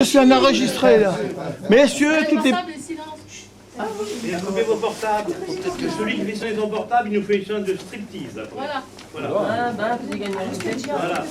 Je suis un enregistré là. Messieurs, tout est... Et à couper vos portables. Celui qui fait sonner son portable, il nous fait une sonne de striptease. Après. Voilà. Ah bah, vous avez gagné un steak. Voilà.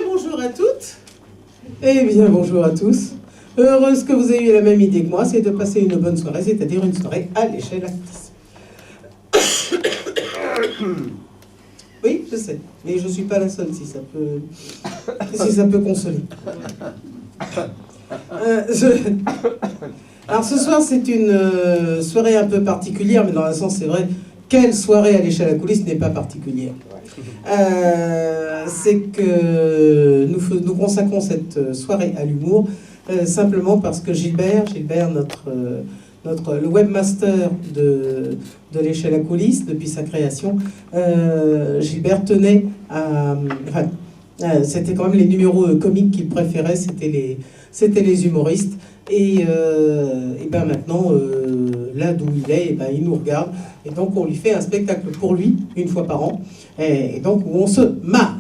Bonjour à toutes, et bien bonjour à tous. Heureuse que vous ayez eu la même idée que moi, c'est de passer une bonne soirée, c'est-à-dire une soirée à l'échelle actrice. Oui, je sais, mais je ne suis pas la seule si ça peut consoler. Alors ce soir c'est une soirée un peu particulière, mais dans un sens c'est vrai, quelle soirée à l'échelle à coulisses n'est pas particulière. C'est que nous consacrons cette soirée à l'humour simplement parce que Gilbert, le webmaster de l'échelle à coulisses depuis sa création, Gilbert tenait à... Enfin, c'était quand même les numéros comiques qu'il préférait, c'était les humoristes. Et ben maintenant, là d'où il est, ben il nous regarde. Et donc on lui fait un spectacle pour lui, une fois par an. Et donc où on se marre.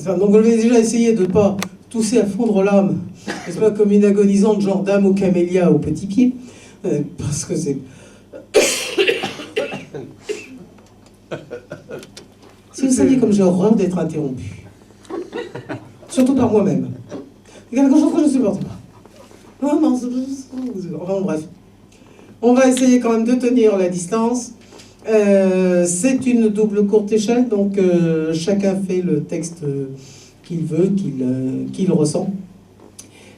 Donc on avait déjà essayé de ne pas tousser à fondre l'âme, n'est-ce pas, comme une agonisante genre dame aux camélias au petit pied. Parce que c'est... Si vous saviez comme j'ai horreur d'être interrompu. Surtout par moi-même. Il y a quelque chose que je ne supporte pas. Non, enfin, bref. On va essayer quand même de tenir la distance. C'est une double courte échelle, donc chacun fait le texte qu'il veut, qu'il ressent.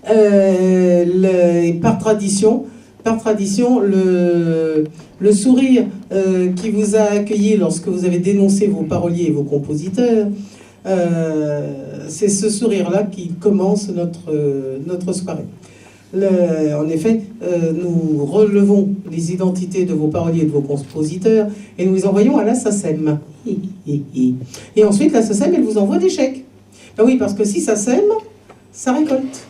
Et par tradition, le sourire qui vous a accueilli lorsque vous avez dénoncé vos paroliers et vos compositeurs, c'est ce sourire-là qui commence notre soirée. En effet, nous relevons les identités de vos paroliers et de vos compositeurs et nous les envoyons à la SACEM. Et ensuite, la SACEM, elle vous envoie des chèques. Ah oui, parce que si ça sème, ça récolte.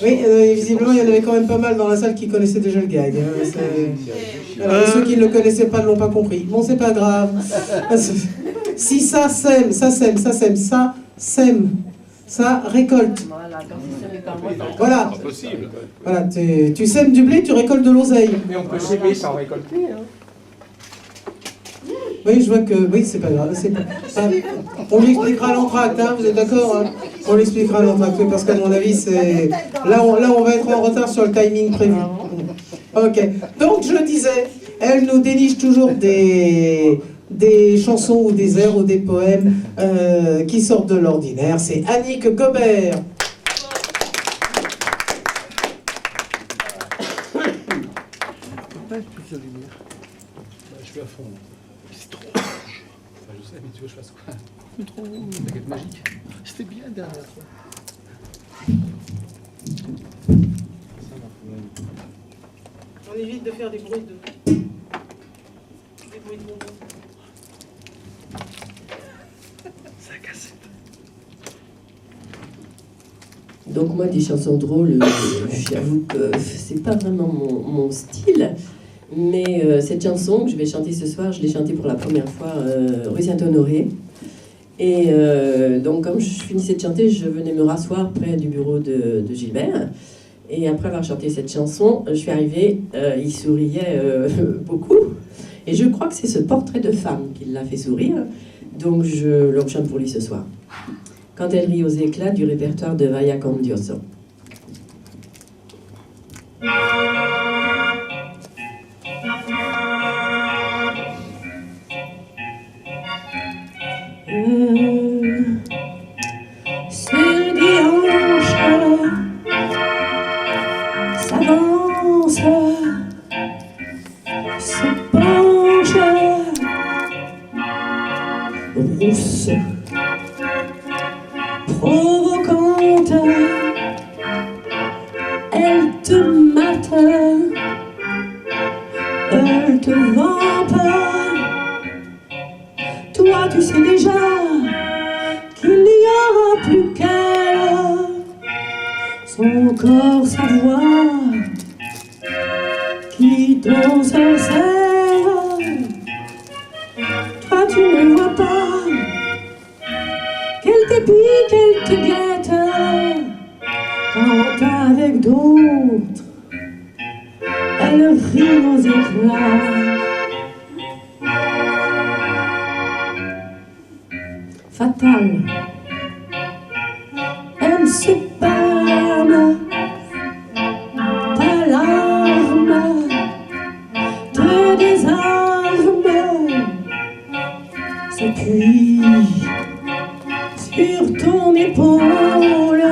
Oui, visiblement, il y en avait quand même pas mal dans la salle qui connaissaient déjà le gag. Alors, ceux qui ne le connaissaient pas ne l'ont pas compris. Bon, c'est pas grave. Si ça sème, ça récolte. Voilà. Voilà, tu sèmes du blé, tu récoltes de l'oseille. Mais on peut s'aimer sans récolter, hein. Oui, je vois que... Oui, c'est pas grave. On lui expliquera l'entracte, hein, vous êtes d'accord, hein? On lui expliquera l'entracte, parce qu'à mon avis, c'est... Là, on va être en retard sur le timing prévu. Ok. Donc, je disais, elle nous déniche toujours des chansons ou des airs ou des poèmes qui sortent de l'ordinaire. C'est Annick Gobert. Je suis à fond. C'est trop rouge. Enfin, je sais, mais tu veux que je fasse quoi? C'est trop rouge. Baguette magique. C'était bien la dernière fois. On évite de faire des bruits de bonbons. C'est la cassette. Donc moi, des chansons drôles, j'avoue que c'est pas vraiment mon style. Mais cette chanson que je vais chanter ce soir, je l'ai chantée pour la première fois rue Saint-Honoré. Et donc, comme je finissais de chanter, je venais me rasseoir près du bureau de Gilbert. Et après avoir chanté cette chanson, je suis arrivée, il souriait beaucoup. Et je crois que c'est ce portrait de femme qui l'a fait sourire. Donc, je le chante pour lui ce soir. Quand elle rit aux éclats du répertoire de Vaya con Dioso. s'avance, se penche, rousse, provocante, elle te mate, elle te vampe. Toi tu sais déjà qu'il n'y aura plus qu'elle, son corps, sa voix qui t'ensorcelle. Toi tu ne vois pas qu'elle t'épie, qu'elle te guette, quand avec d'autres elle rit aux éclats. Fatale, elle se pâme, t'alarme, te désarme, s'appuie sur ton épaule,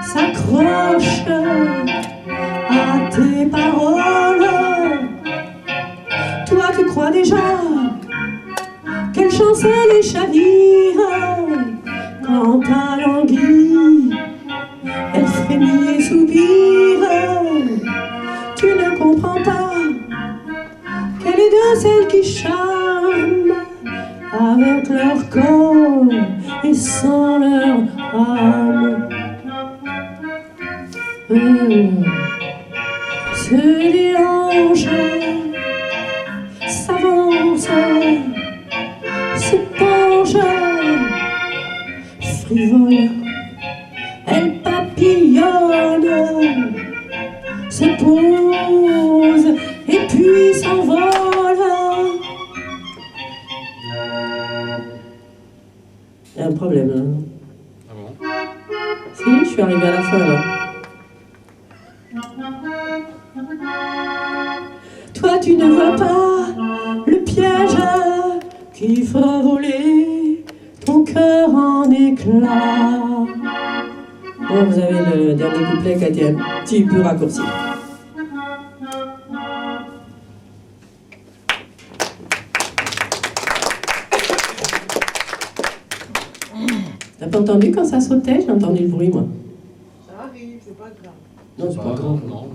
s'accroche à tes paroles. Toi tu crois déjà qu'elle chancelle et chavire, quand à l'anguille elle frémit et soupire. Tu ne comprends pas qu'elle est de celles qui charment avec leur corps et sans leur âme. Se déhanche, s'avance, se penche, frivole, elle papillonne, se pose et puis s'envole. Il y a un problème là. Ah bon? Si, je suis arrivée à la fin là. Toi tu ne vois pas le piège qui fera voler ton cœur en éclats. Bon, vous avez le dernier couplet qui a été un petit peu raccourci. T'as pas entendu quand ça sautait? J'ai entendu le bruit, moi. Ça arrive, c'est pas grave. Non, c'est pas grave. Non.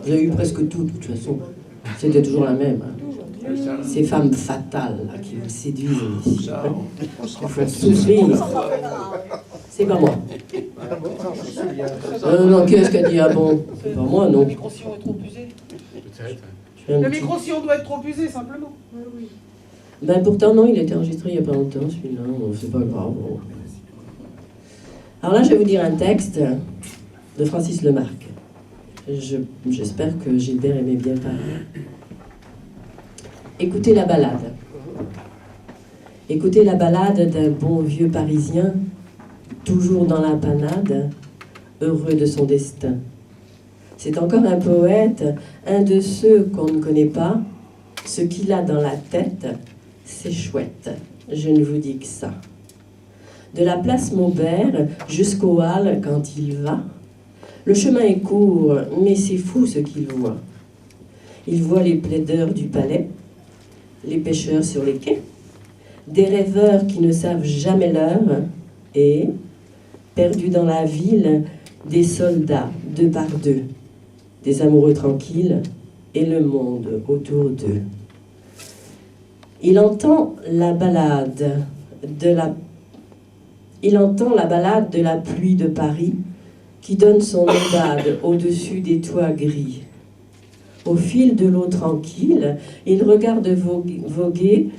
Vous avez eu presque tout, de toute façon. C'était toujours la même. Hein. Ces femmes fatales là, qui vous séduisent ici. Qui font souffrir. C'est pas moi. Non, qu'est-ce qu'elle dit? Ah bon? C'est pas moi, non. Le micro-sillon est trop usé. Peut-être. Je fais un Le petit- micro-sillon doit être trop usé, simplement. Oui. Ben pourtant, non, il a été enregistré il n'y a pas longtemps, celui-là. C'est pas grave. Bon. Alors là, je vais vous dire un texte de Francis Lemarque. J'espère que Gilbert aimait bien parler. Écoutez la balade. Écoutez la balade d'un bon vieux Parisien, toujours dans la panade, heureux de son destin. C'est encore un poète, un de ceux qu'on ne connaît pas. Ce qu'il a dans la tête, c'est chouette. Je ne vous dis que ça. De la place Maubert jusqu'aux Halles quand il va, le chemin est court, mais c'est fou ce qu'il voit. Il voit les plaideurs du palais, les pêcheurs sur les quais, des rêveurs qui ne savent jamais l'heure, et, perdus dans la ville, des soldats deux par deux, des amoureux tranquilles et le monde autour d'eux. Il entend la balade de la pluie de Paris qui donne son aubade au-dessus des toits gris. Au fil de l'eau tranquille, il regarde voguer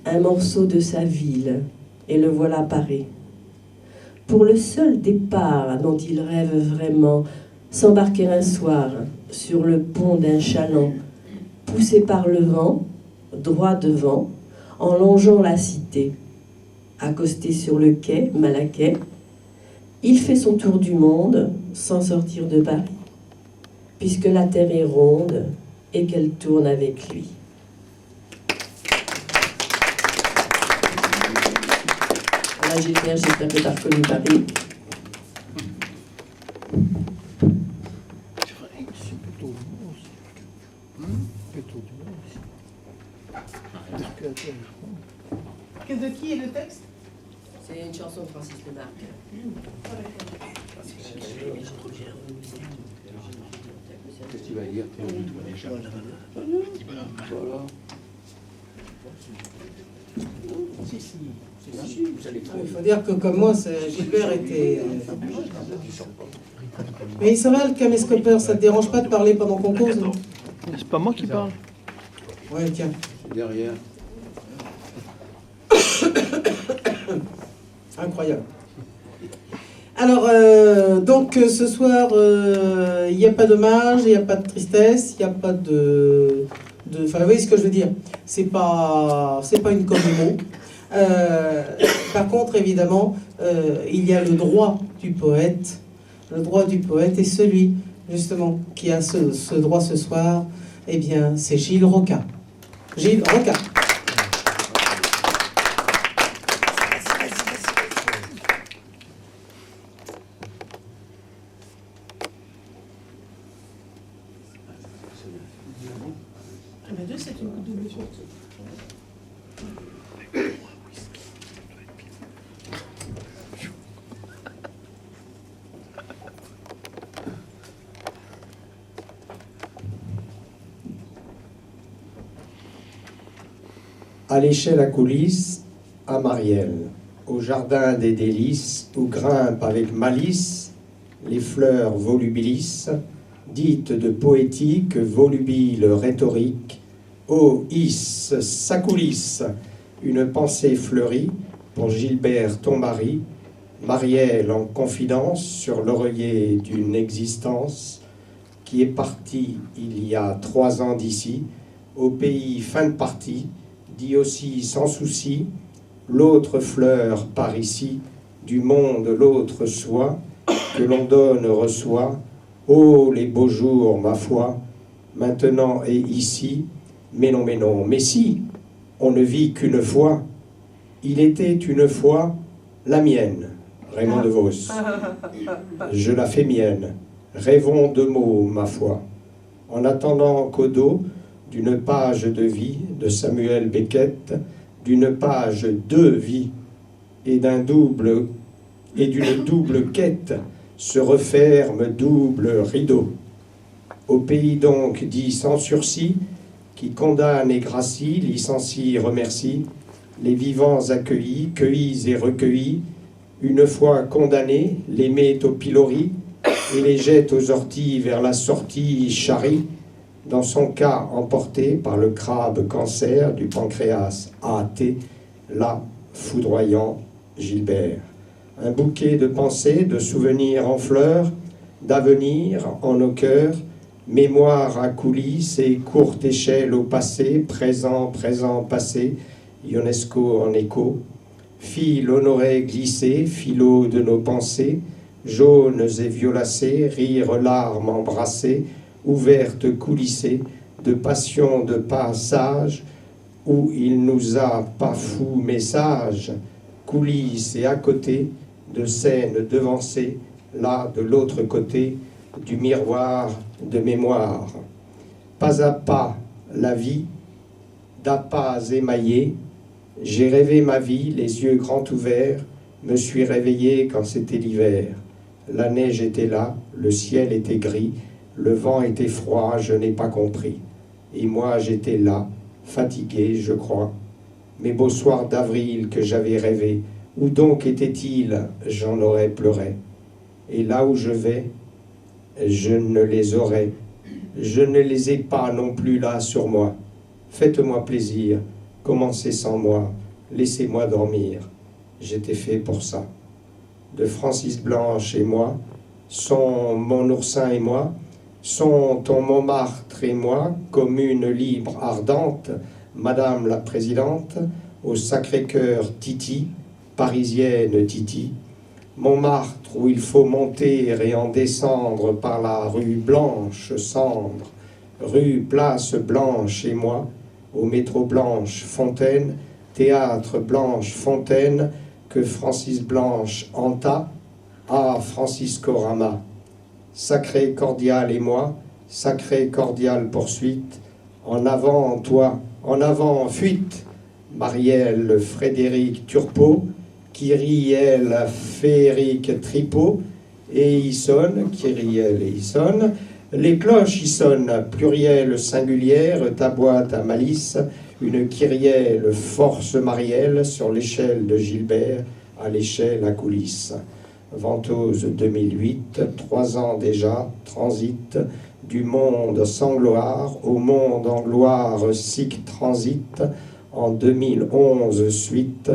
un morceau de sa ville et le voilà paré. Pour le seul départ dont il rêve vraiment, s'embarquer un soir sur le pont d'un chaland, poussé par le vent, droit devant, en longeant la cité. Accosté sur le quai, Malaquais, il fait son tour du monde sans sortir de Paris, puisque la terre est ronde et qu'elle tourne avec lui. Voilà Gilbert, j'espère que tu as reconnu Paris. De qui est le texte? C'est une chanson de Francis Lemarque. Qu'est-ce que tu vas lire? Voilà. Il faut dire que comme moi, Gilbert était... Mais ça va, le caméscopeur, ça te dérange pas de parler pendant qu'on cause? C'est pas moi qui parle. Ouais, tiens. Derrière. Incroyable. Alors, donc ce soir, il n'y a pas d'hommage, il n'y a pas de tristesse, il n'y a pas de... Enfin, vous voyez ce que je veux dire. C'est pas une commémo. Par contre, évidemment, il y a le droit du poète. Le droit du poète est celui, justement, qui a ce droit ce soir. Eh bien, c'est Gilles Rocca. Gilles Rocca. C'est une double chose. À l'échelle à coulisses, à Marielle, au jardin des délices, où grimpent avec malice les fleurs volubilis, dites de poétique, volubile rhétorique. Ô Is, sa coulisse, une pensée fleurie pour Gilbert ton mari, Marielle en confidence sur l'oreiller d'une existence qui est partie il y a 3 ans d'ici, au pays fin de partie, dit aussi sans souci, l'autre fleur par ici, du monde l'autre soi, que l'on donne reçoit, ô les beaux jours, ma foi, maintenant et ici, mais non, mais si, on ne vit qu'une fois, il était une fois la mienne, Raymond DeVos. Je la fais mienne, rêvons de mots, ma foi, en attendant qu'au dos d'une page de vie de Samuel Beckett, d'une page de vie et d'une double quête se referme double rideau. Au pays donc dit sans sursis, qui condamne et gracie, licencie, remercie, les vivants accueillis, cueillis et recueillis, une fois condamnés, les met au pilori et les jette aux orties vers la sortie charrie, dans son cas emporté par le crabe cancer du pancréas AT, là, foudroyant Gilbert. Un bouquet de pensées, de souvenirs en fleurs, d'avenir en nos cœurs, mémoire à coulisses et courte échelle au passé, présent, présent, passé, Ionesco en écho, fil honoré glissé, filot de nos pensées, jaunes et violacées, rire, larmes embrassées, ouvertes, coulissées, de passion de passage, où il nous a pas fou message, coulisses et à côté, de scènes devancées, là de l'autre côté, du miroir de mémoire. Pas à pas, la vie, d'appâts émaillés, j'ai rêvé ma vie, les yeux grands ouverts, me suis réveillé quand c'était l'hiver. La neige était là, le ciel était gris, le vent était froid, je n'ai pas compris. Et moi j'étais là, fatigué, je crois. Mes beaux soirs d'avril que j'avais rêvés, où donc étaient-ils? J'en aurais pleuré. Et là où je vais, je ne les aurai. Je ne les ai pas non plus là sur moi. Faites-moi plaisir, commencez sans moi, laissez-moi dormir. J'étais fait pour ça. De Francis Blanche et moi, sont mon oursin et moi, sont ton Montmartre et moi, commune libre ardente, Madame la Présidente, au Sacré-Cœur Titi, parisienne Titi, Montmartre où il faut monter et en descendre par la rue Blanche Cendre, rue Place Blanche et moi, au métro Blanche Fontaine, théâtre Blanche Fontaine, que Francis Blanche hanta, à Franciscorama. Sacré cordial et moi, sacré cordial poursuite, en avant toi, en avant fuite, Marielle Frédéric Turpot, Kyrielle Féric Tripot, et y sonne, Kyrielle et y sonne. Les cloches y sonnent, pluriel singulière, ta boîte à malice, une kyrielle force Marielle sur l'échelle de Gilbert, à l'échelle à coulisses. Ventose 2008, 3 ans déjà, transit, du monde sans gloire au monde en gloire, sic transit, en 2011 suite,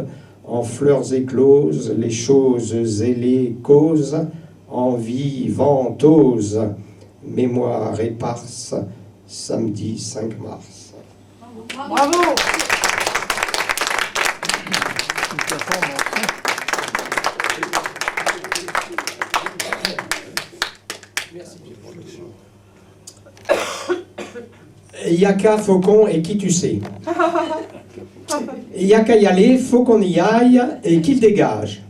en fleurs écloses, les choses ailées causent, en vie ventose, mémoire éparse, samedi 5 mars. Bravo. Yaka, Faucon et qui tu sais. Il n'y a qu'à y aller, faut qu'on y aille et qu'il dégage.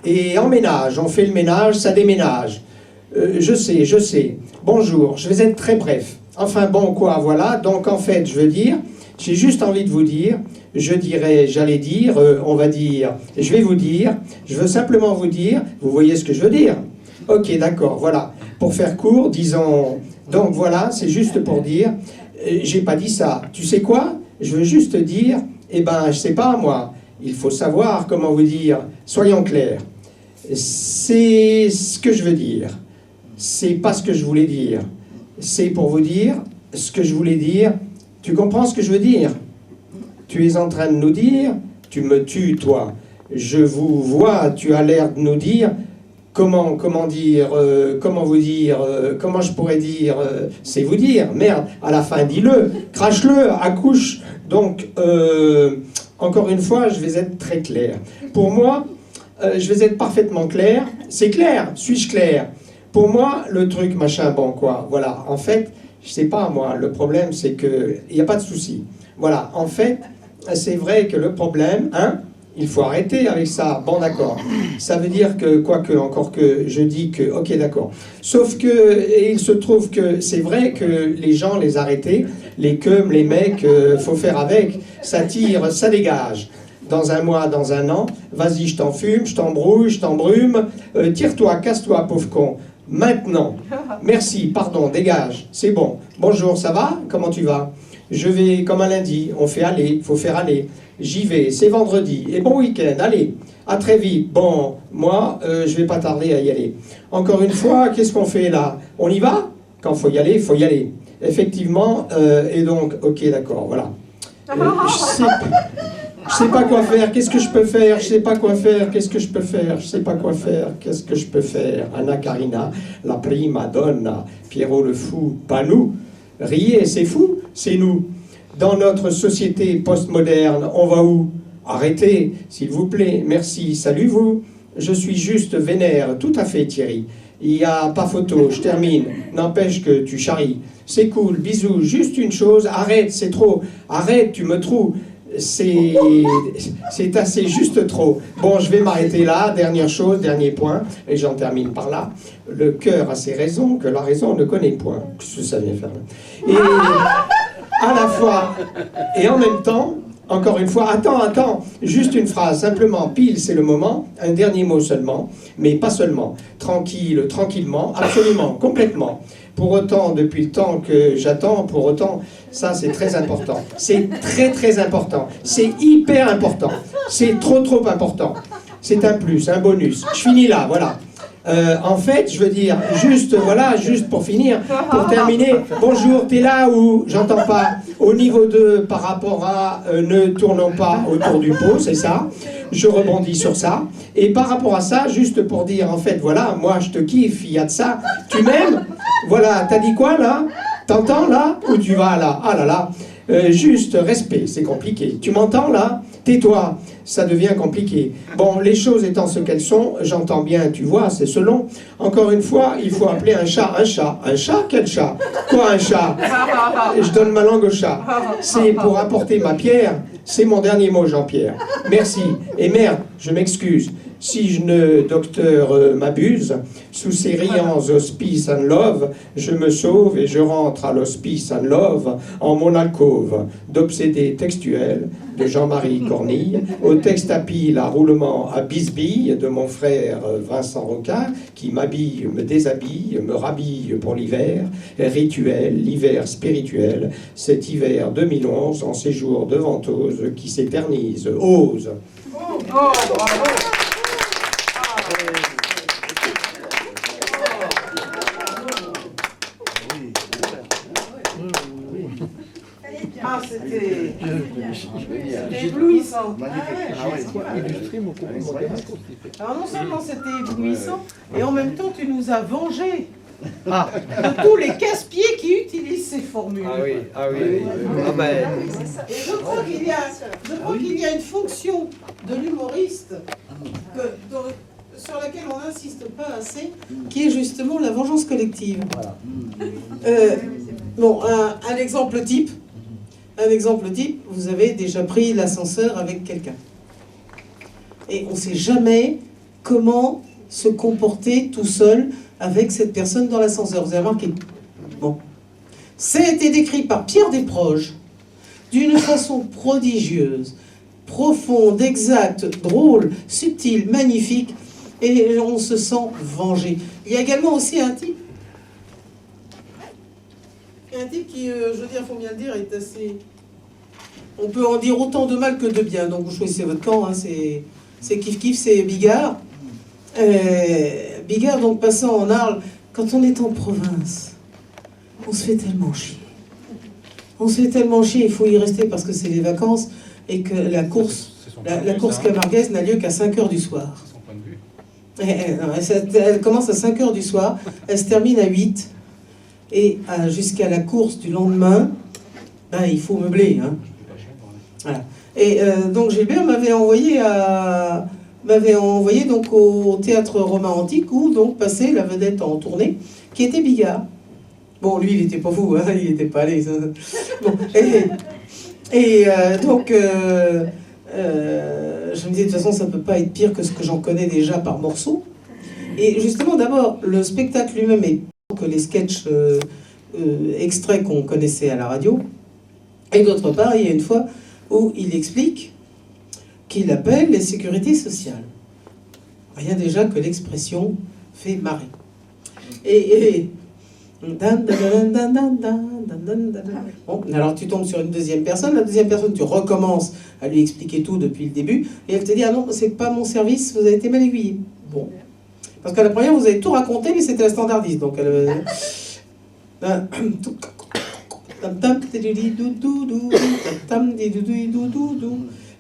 Et en ménage, on fait le ménage, ça déménage. Je sais. Bonjour, je vais être très bref. Enfin bon, quoi, voilà. Donc en fait, je veux dire, j'ai juste envie de vous dire, je vais vous dire, je veux simplement vous dire, vous voyez ce que je veux dire? Ok, d'accord, voilà. Pour faire court, disons, donc voilà, c'est juste pour dire, j'ai pas dit ça. Tu sais quoi? Je veux juste dire, eh ben, je sais pas moi, il faut savoir comment vous dire, soyons clairs. C'est ce que je veux dire. C'est pas ce que je voulais dire. C'est pour vous dire ce que je voulais dire. Tu comprends ce que je veux dire? Tu es en train de nous dire, tu me tues, toi. Je vous vois, tu as l'air de nous dire, comment je pourrais dire, c'est vous dire, merde, à la fin, dis-le, crache-le, accouche. Donc, encore une fois, je vais être très clair. Pour moi, je vais être parfaitement clair. C'est clair, suis-je clair? Pour moi, le truc, machin, bon, quoi, voilà. En fait, je sais pas, moi, le problème, c'est que il n'y a pas de souci. Voilà, en fait, c'est vrai que le problème, hein, il faut arrêter avec ça. Bon, d'accord. Ça veut dire que, quoique, encore que, je dis que, ok, d'accord. Sauf que, et il se trouve que c'est vrai que les gens les arrêter, les queums, les mecs, faut faire avec. Ça tire, ça dégage. Dans un mois, dans un an, vas-y, je t'en fume, je t'embrouille, je t'embrume, tire-toi, casse-toi, pauvre con. Maintenant, merci, pardon, dégage, c'est bon. Bonjour, ça va? Comment tu vas? Je vais comme un lundi, on fait aller, faut faire aller. J'y vais, c'est vendredi, et bon week-end, allez, à très vite. Bon, moi, je vais pas tarder à y aller. Encore une fois, qu'est-ce qu'on fait là? On y va? Quand faut y aller, faut y aller. Effectivement, et donc, ok, d'accord, voilà. Je sais pas quoi faire, qu'est-ce que je peux faire? Je sais pas quoi faire, qu'est-ce que je peux faire? Je sais pas quoi faire, qu'est-ce que je peux faire? Anna Karina, la prima donna, Pierrot le fou, pas nous. Riez, c'est fou, c'est nous. Dans notre société postmoderne, on va où? Arrêtez, s'il vous plaît, merci, salut vous. Je suis juste vénère, tout à fait Thierry. Il n'y a pas photo, je termine. N'empêche que tu charries. C'est cool, bisous, juste une chose, arrête, c'est trop. Arrête, tu me trouves. C'est assez juste trop. Bon, je vais m'arrêter là. Dernière chose, dernier point, et j'en termine par là. Le cœur a ses raisons que la raison ne connaît point. Qu'est-ce que ça vient faire là? Et à la fois, et en même temps, encore une fois, attends, juste une phrase, simplement, pile, c'est le moment, un dernier mot seulement, mais pas seulement. Tranquille, tranquillement, absolument, complètement. Pour autant, depuis le temps que j'attends, pour autant, ça c'est très important. C'est très très important. C'est hyper important. C'est trop important. C'est un plus, un bonus. Je finis là, voilà. En fait, je veux dire, juste, voilà, juste pour finir, pour terminer, bonjour, t'es là ou j'entends pas? Au niveau 2, par rapport à ne tournons pas autour du pot, c'est ça. Je rebondis sur ça. Et par rapport à ça, juste pour dire, en fait, voilà, moi je te kiffe, il y a de ça. Tu m'aimes? Voilà, t'as dit quoi là? T'entends là? Où tu vas là? Ah là là. Juste respect, c'est compliqué. Tu m'entends là? Tais-toi, ça devient compliqué. Bon, les choses étant ce qu'elles sont, j'entends bien, tu vois, c'est selon. Encore une fois, il faut appeler un chat un chat. Un chat? Quel chat? Quoi un chat? Je donne ma langue au chat. C'est pour apporter ma pierre. C'est mon dernier mot, Jean-Pierre. Merci. Et merde, je m'excuse. Si je ne, docteur, m'abuse, sous ces riants auspices and love, je me sauve et je rentre à l'hospice and love en mon alcôve d'obsédés textuels de Jean-Marie Cornille, au texte à pile à roulement à bisbille de mon frère Vincent Rocard, qui m'habille, me déshabille, me rhabille pour l'hiver, rituel, l'hiver spirituel, cet hiver 2011 en séjour de Ventose qui s'éternise, ose. Oh, bravo. Ah, c'était éblouissant. Illustrer mon commentaire. Alors non seulement c'était éblouissant, et en même temps tu nous as vengé Ah, de tous les casse-pieds qui utilisent ces formules. ah oui, ah oui. Ah ben, Et je crois qu'il y a une fonction de l'humoriste sur laquelle on n'insiste pas assez, qui est justement la vengeance collective. Bon, un exemple type. Un exemple type, vous avez déjà pris l'ascenseur avec quelqu'un. Et on ne sait jamais comment se comporter tout seul avec cette personne dans l'ascenseur. Vous avez remarqué? Bon. Ça a été décrit par Pierre Desproges d'une façon prodigieuse, profonde, exacte, drôle, subtile, magnifique, et on se sent vengé. Il y a également aussi un type qui, je veux dire, il faut bien le dire, est assez... On peut en dire autant de mal que de bien, donc vous choisissez votre camp, hein, c'est kiff-kiff, c'est Bigard. Bigard, donc passant en Arles, quand on est en province, on se fait tellement chier. On se fait tellement chier, il faut y rester parce que c'est les vacances et que la course camarguaise n'a lieu qu'à 5h du soir. C'est son point de vue. Elle commence à 5h du soir, elle se termine à 8. Et jusqu'à la course du lendemain, ben, il faut meubler. Hein. Voilà. Et donc Gilbert m'avait envoyé donc au théâtre romain antique où donc passait la vedette en tournée, qui était Bigard. Bon, lui, il n'était pas fou, hein, il n'était pas allé. Bon, donc, je me disais, de toute façon, ça ne peut pas être pire que ce que j'en connais déjà par morceaux. Et justement, d'abord, le spectacle lui-même est que les sketchs extraits qu'on connaissait à la radio. Et d'autre part, il y a une fois où il explique qu'il appelle les sécurités sociales. Rien déjà que l'expression fait marrer. Bon, alors tu tombes sur une deuxième personne, la deuxième personne, tu recommences à lui expliquer tout depuis le début, et elle te dit, ah non, c'est pas mon service, vous avez été mal aiguillé. Bon. Parce qu'à la première, vous avez tout raconté, mais c'était la standardiste. Donc,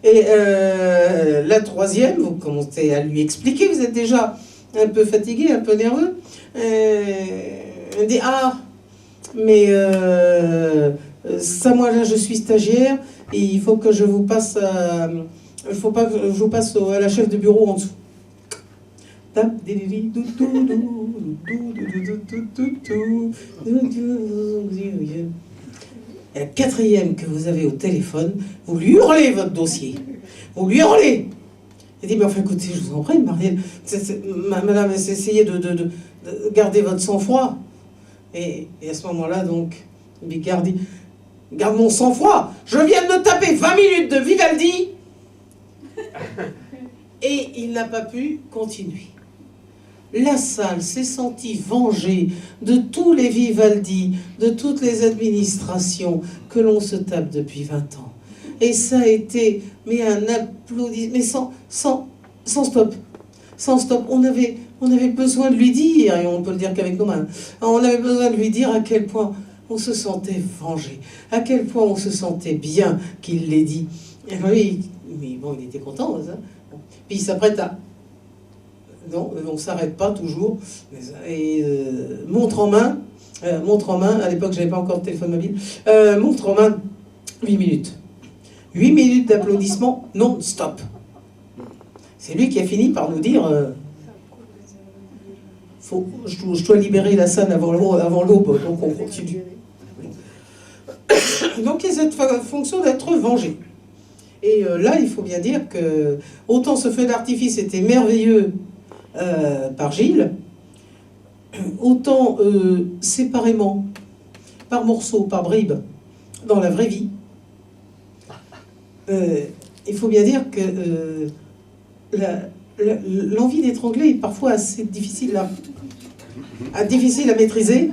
et la troisième, vous commencez à lui expliquer, vous êtes déjà un peu fatigué, un peu nerveux. Elle dit, ah, mais ça, moi, là, je suis stagiaire, et il faut que je vous passe à la chef de bureau en dessous. Et la quatrième que vous avez au téléphone, vous lui hurlez votre dossier. Vous lui hurlez. Elle dit, mais enfin, écoutez, je vous en prie, Marielle, madame, essayez de garder votre sang-froid. Et à ce moment-là, donc, Bigard dit, garde mon sang-froid, je viens de me taper 20 minutes de Vivaldi. Et il n'a pas pu continuer. La salle s'est sentie vengée de tous les Vivaldi, de toutes les administrations que l'on se tape depuis 20 ans. Et ça a été, mais un applaudissement, mais sans stop. Sans stop. On avait besoin de lui dire, et on peut le dire qu'avec nos mains, on avait besoin de lui dire à quel point on se sentait vengé, à quel point on se sentait bien qu'il l'ait dit. Et oui, mais bon, il était content, ça. Puis il s'apprête à... Non, on ne s'arrête pas toujours. Et montre en main, à l'époque, je n'avais pas encore de téléphone mobile, montre en main, 8 minutes. 8 minutes d'applaudissements non-stop. C'est lui qui a fini par nous dire je dois libérer la scène avant l'aube, donc on continue. Donc il y a cette fonction d'être vengé. Et là, il faut bien dire que autant ce feu d'artifice était merveilleux par Gilles, autant séparément, par morceaux, par bribes, dans la vraie vie, il faut bien dire que l'envie d'étrangler est parfois assez difficile à maîtriser.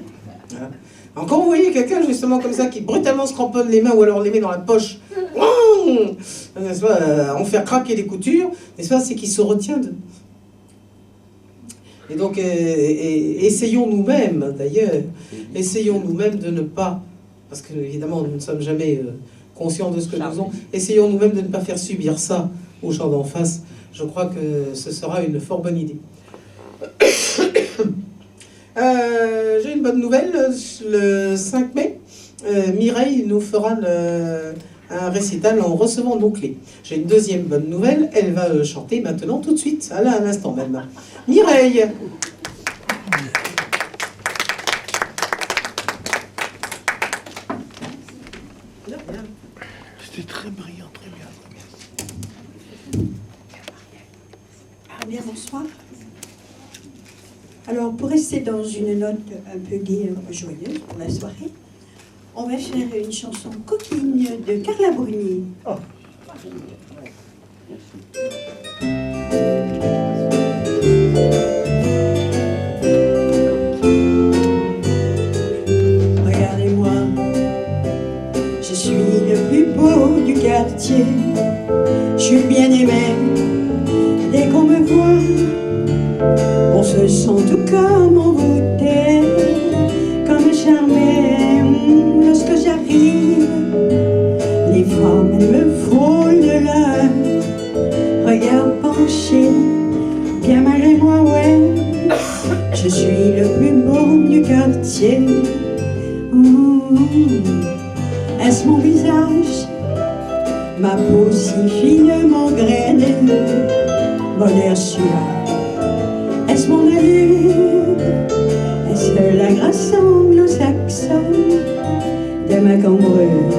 Encore, vous voyez quelqu'un justement comme ça qui brutalement se cramponne les mains ou alors les met dans la poche, n'est-ce pas, en faire craquer les coutures, n'est-ce pas, c'est qu'il se retient de... Et donc, essayons nous-mêmes, d'ailleurs, essayons nous-mêmes de ne pas, parce que évidemment nous ne sommes jamais conscients de ce que nous faisons, essayons nous-mêmes de ne pas faire subir ça aux gens d'en face. Je crois que ce sera une fort bonne idée. J'ai une bonne nouvelle, le 5 mai, Mireille nous fera un récital en recevant nos clés. J'ai une deuxième bonne nouvelle, elle va chanter maintenant tout de suite, là à l'instant même. Mireille. C'était très brillant, très bien. Ah bien, bonsoir. Alors, pour rester dans une note un peu gaie, un peu joyeuse pour la soirée, on va faire une chanson coquine de Carla Bruni. Oh. Regardez-moi, je suis le plus beau du quartier. Je suis bien aimé dès qu'on me voit. On se sent tout comme envoûté, comme charmé lorsque j'arrive. Les femmes, elles me frôlent de leur regard penché, bien malgré moi, ouais. Je suis le plus beau du quartier. Est-ce mon visage, ma peau si finement grainée, mon air suave? Est-ce mon allure? Est-ce la grâce anglo-saxonne de ma cambrure?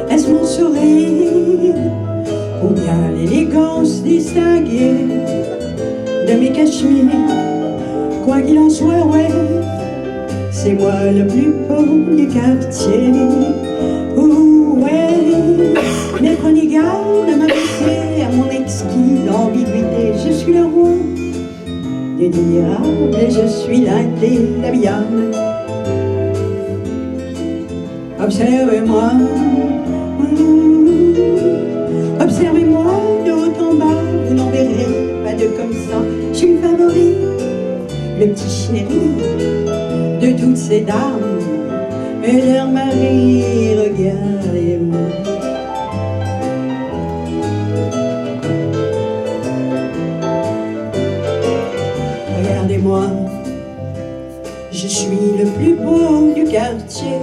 Est-ce mon sourire? Ou bien l'élégance distinguée de mes cachemires? Quoi qu'il en soit, ouais, c'est moi le plus beau du quartier. Ouh, ouais, mais prenez garde à ma beauté, à mon exquis ambiguïté. Je suis le roi des délirables et je suis l'indélabiable. Observez-moi, observez-moi de haut en bas, vous n'en verrez pas de comme ça. Je suis le favori, le petit chéri de toutes ces dames et leur mari. Regardez-moi. Regardez-moi, je suis le plus beau du quartier.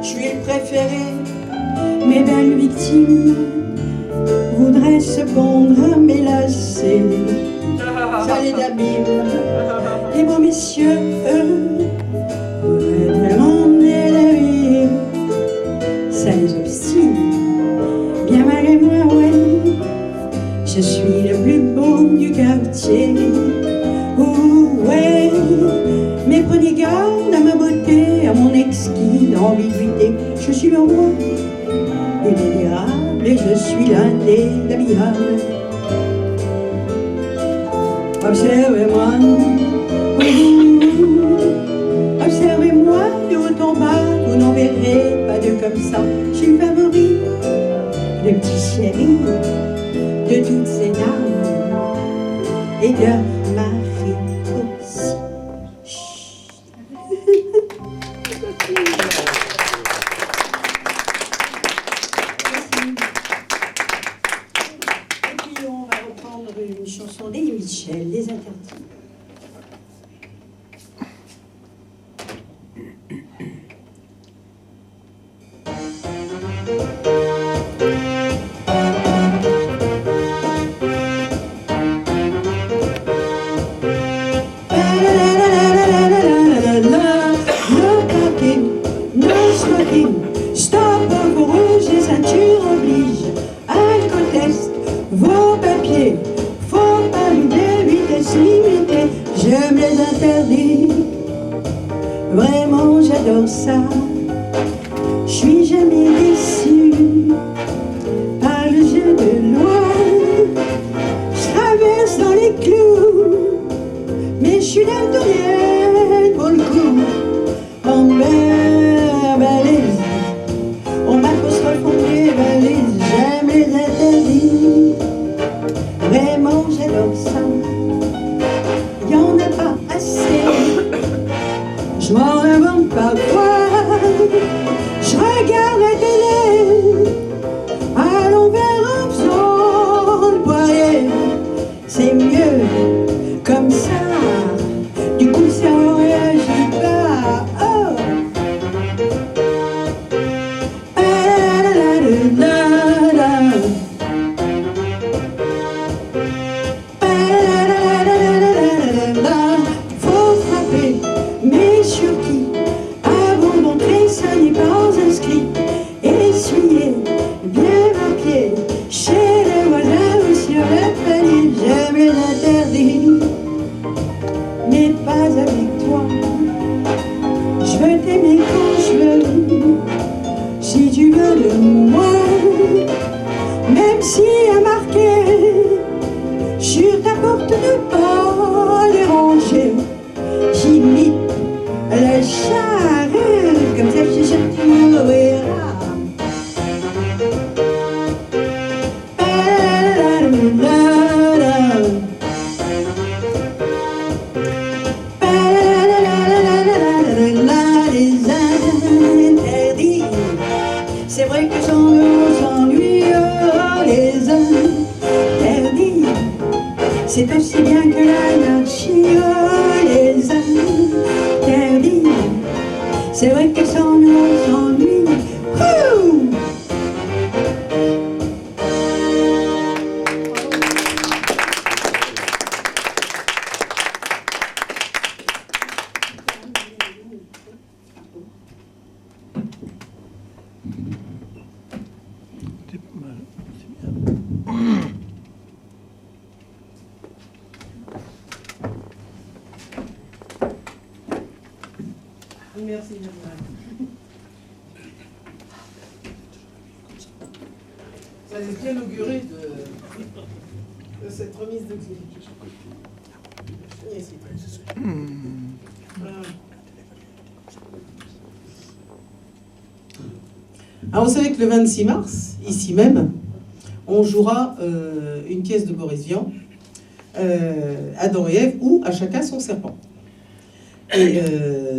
Je suis le préféré, mes belles victimes voudraient se pondre à mes lacets. Ça les abîme, les beaux messieurs, eux, voudraient vraiment mener la vie. Ça les obstine, bien malgré moi, ouais. Je suis le plus beau du quartier. Ouh, ouais, mais prenez garde à ma beauté, à mon exquis ambiguïté. Je suis le roi des délirables et je suis l'indélabiable. Observez-moi, observez-moi de haut en bas, vous n'en verrez pas de comme ça. Je suis le favori, le petit chéri de toutes ces dames et de Marie aussi. Et puis on va reprendre une chanson d'Elie Michel, Les Interdits. Stop, vos rouges et ceintures oblige à j'adore ça. Je suis jamais déçue par le jeu de loi. Je traverse dans les clous, mais je suis daltonienne pour le coup. En balise, on m'apostrophe en balise, j'aime les interdits. Vraiment j'adore ça, y'en a pas assez. Je m'en invente parfois, je regarde la télé à l'envers en faisant le poirier. C'est mieux comme ça, du coup ça en réagit pas. Oh. Faut frapper, mais sur qui? Avant d'entrer, ça n'est pas inscrit. Essuyer bien un pied chez les voisins ou sur le palier. J'aime les interdits, mais pas avec toi. Je veux t'aimer quand je veux, si tu veux de moi. Même s'il y a marqué sur ta porte de pas déranger, j'imite la charrue, comme ça je suis sûre que tu m'ouvriras. Les interdits, c'est vrai que sans eux on s'ennuie. Les interdits, c'est aussi bien que l'anarchie. Les interdits, c'est vrai que sans nous on s'ennuie. Ouh. C'est pas mal, c'est bien. Merci, Jeanne. Ça laisse bien augurer de cette remise de clé. Merci. Alors, vous savez que le 26 mars, ici même, on jouera une pièce de Boris Vian, Adam et Ève, ou À chacun son serpent. Et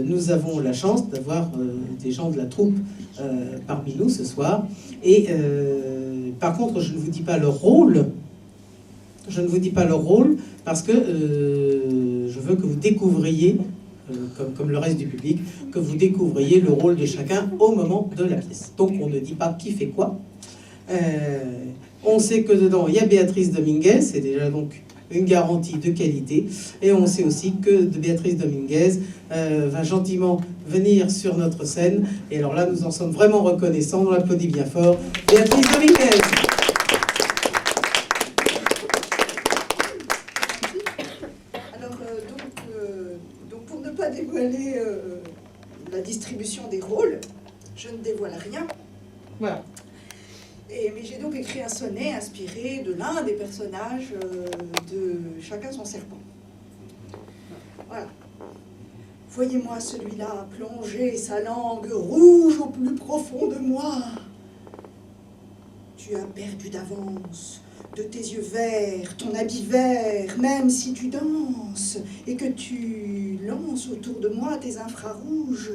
nous avons la chance d'avoir des gens de la troupe parmi nous ce soir. Et par contre, je ne vous dis pas leur rôle. Je ne vous dis pas leur rôle parce que je veux que vous découvriez, comme le reste du public, que vous découvriez le rôle de chacun au moment de la pièce. Donc on ne dit pas qui fait quoi. On sait que dedans, il y a Béatrice Dominguez, c'est déjà donc une garantie de qualité. Et on sait aussi que Béatrice Dominguez va gentiment venir sur notre scène. Et alors là, nous en sommes vraiment reconnaissants. On l'applaudit bien fort. Béatrice Dominguez. Alors, donc pour ne pas dévoiler la distribution des rôles, je ne dévoile rien. Voilà. Mais j'ai donc écrit un sonnet inspiré de l'un des personnages de Chacun son serpent. Voilà. Voyez-moi celui-là plonger sa langue rouge au plus profond de moi. Tu as perdu d'avance de tes yeux verts, ton habit vert, même si tu danses et que tu lances autour de moi tes infrarouges.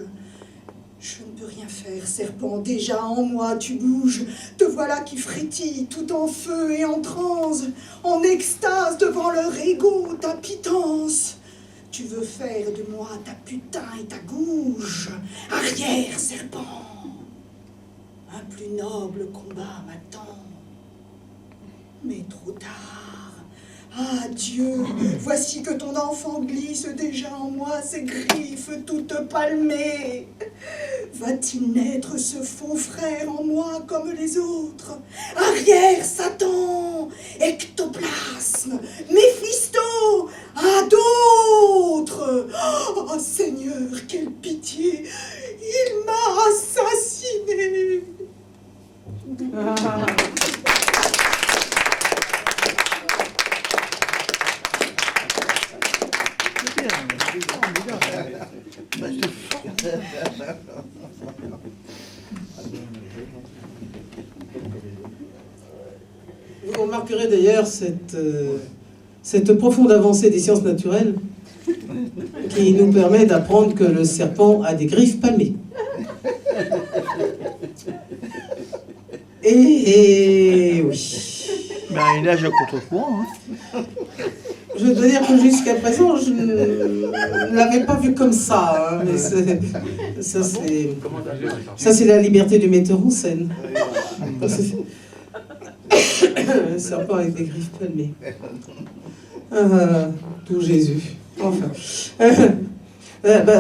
Je ne peux rien faire, serpent, déjà en moi tu bouges. Te voilà qui frétille, tout en feu et en transe, en extase devant leur égo, ta pitance. Tu veux faire de moi ta putain et ta gouge. Arrière, serpent, un plus noble combat m'attend. Mais trop tard. Ah Dieu, voici que ton enfant glisse déjà en moi, ses griffes toutes palmées. Va-t-il naître ce faux frère en moi comme les autres? Arrière, Satan, ectoplasme, Méphisto, à d'autres. Oh Seigneur, quelle pitié, Il m'a assassiné. Vous remarquerez d'ailleurs cette profonde avancée des sciences naturelles qui nous permet d'apprendre que le serpent a des griffes palmées. Et oui. Ben, il nage à contre-courant. Hein. Je dois dire que jusqu'à présent, je ne l'avais pas vu comme ça. Hein, mais ça, c'est la liberté du metteur en scène. Un serpent avec des griffes palmées. Tout Jésus. Enfin.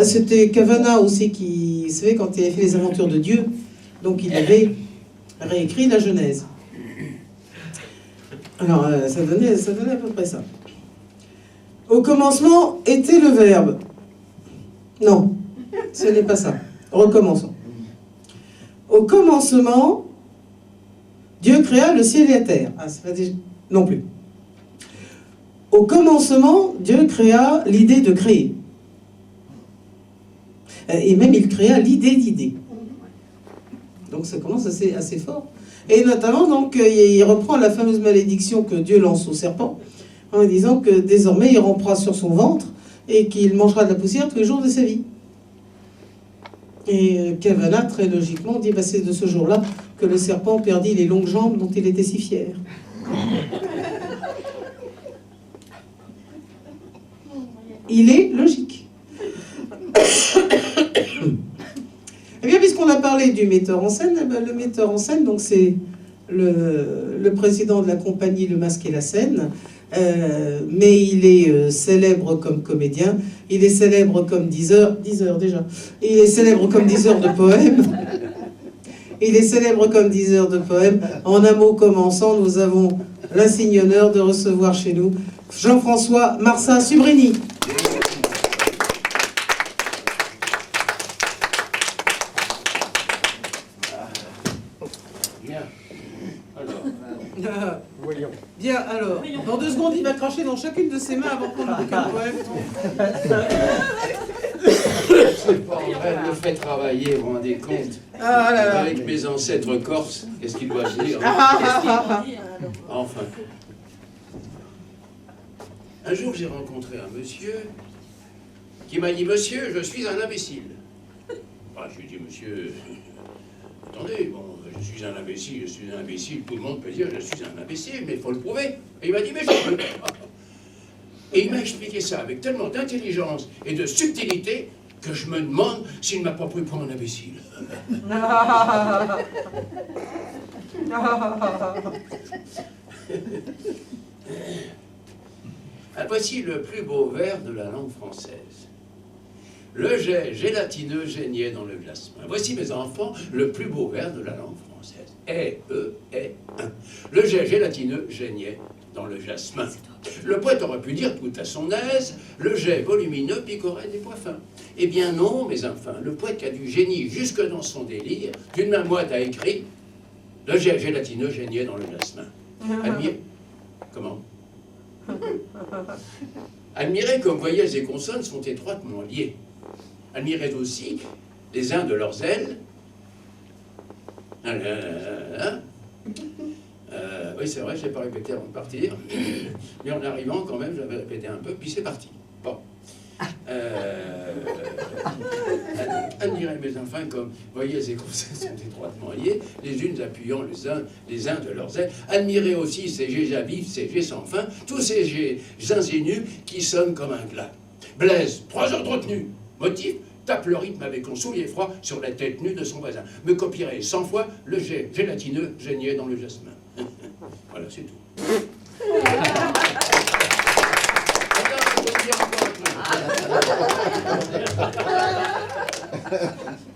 C'était Cavana aussi qui, vous savez, quand il avait fait les aventures de Dieu, donc il avait réécrit la Genèse. Alors, ça donnait à peu près ça. Au commencement était le Verbe. Non, ce n'est pas ça. Recommençons. Au commencement, Dieu créa le ciel et la terre. Ah, c'est pas déjà... Non plus. Au commencement, Dieu créa l'idée de créer. Et même il créa l'idée d'idée. Donc ça commence assez fort. Et notamment, donc, il reprend la fameuse malédiction que Dieu lance au serpent, en disant que désormais il rampera sur son ventre et qu'il mangera de la poussière tous les jours de sa vie. Et Cavana, très logiquement, dit c'est de ce jour-là que le serpent perdit les longues jambes dont il était si fier. Il est logique. Eh bien, puisqu'on a parlé du metteur en scène, le metteur en scène, donc c'est le président de la compagnie Le Masque et la Scène, mais il est célèbre comme comédien, il est célèbre comme diseur déjà, il est célèbre comme diseur de poèmes, il est célèbre comme diseur de poèmes. En un mot commençant, nous avons l'insigne honneur de recevoir chez nous Jean-François Marsin Subrini. Voyons. Bien, alors, dans 2 secondes, il va cracher dans chacune de ses mains avant de prendre le bouquin de poème. C'est pas vrai, me fait travailler, vous vous rendez compte? Ah là là. Avec mes ancêtres corses, qu'est-ce qu'il doit dire? Enfin. Un jour, j'ai rencontré un monsieur qui m'a dit « Monsieur, je suis un imbécile. » Je lui ai dit « Monsieur, attendez, bon, je suis un imbécile, tout le monde peut dire je suis un imbécile, mais il faut le prouver. » Et il m'a dit « Mais je peux pas. » Et il m'a expliqué ça avec tellement d'intelligence et de subtilité que je me demande s'il ne m'a pas pris pour un imbécile. Voici le plus beau vers de la langue française. Le jet gélatineux geignait dans le jasmin. Voici, mes enfants, le plus beau vers de la langue française. Le jet gélatineux geignait dans le jasmin. Le poète aurait pu dire tout à son aise, le jet volumineux picorait des pois fins. Eh bien non, mes enfants, le poète qui a du génie jusque dans son délire, d'une main moite a écrit, le jet gélatineux geignait dans le jasmin. Comment? Admirez comme voyelles et consonnes sont étroitement liées. Admirez aussi les uns de leurs ailes. Oui, c'est vrai, je n'ai pas répété avant de partir. Mais en arrivant, quand même, j'avais répété un peu, puis c'est parti. Bon. Admirez mes enfants comme voyelles et consonnes sont étroitement liées, les unes appuyant les uns de leurs ailes. Admirez aussi ces jets à vif, ces jets sans fin, tous ces jets ingénus qui sonnent comme un glas. Blaise, 3 heures de retenue. Motif, tape le rythme avec un soulier froid sur la tête nue de son voisin. Me copierai 100 fois, le jet gélatineux geignait dans le jasmin. Voilà, c'est tout.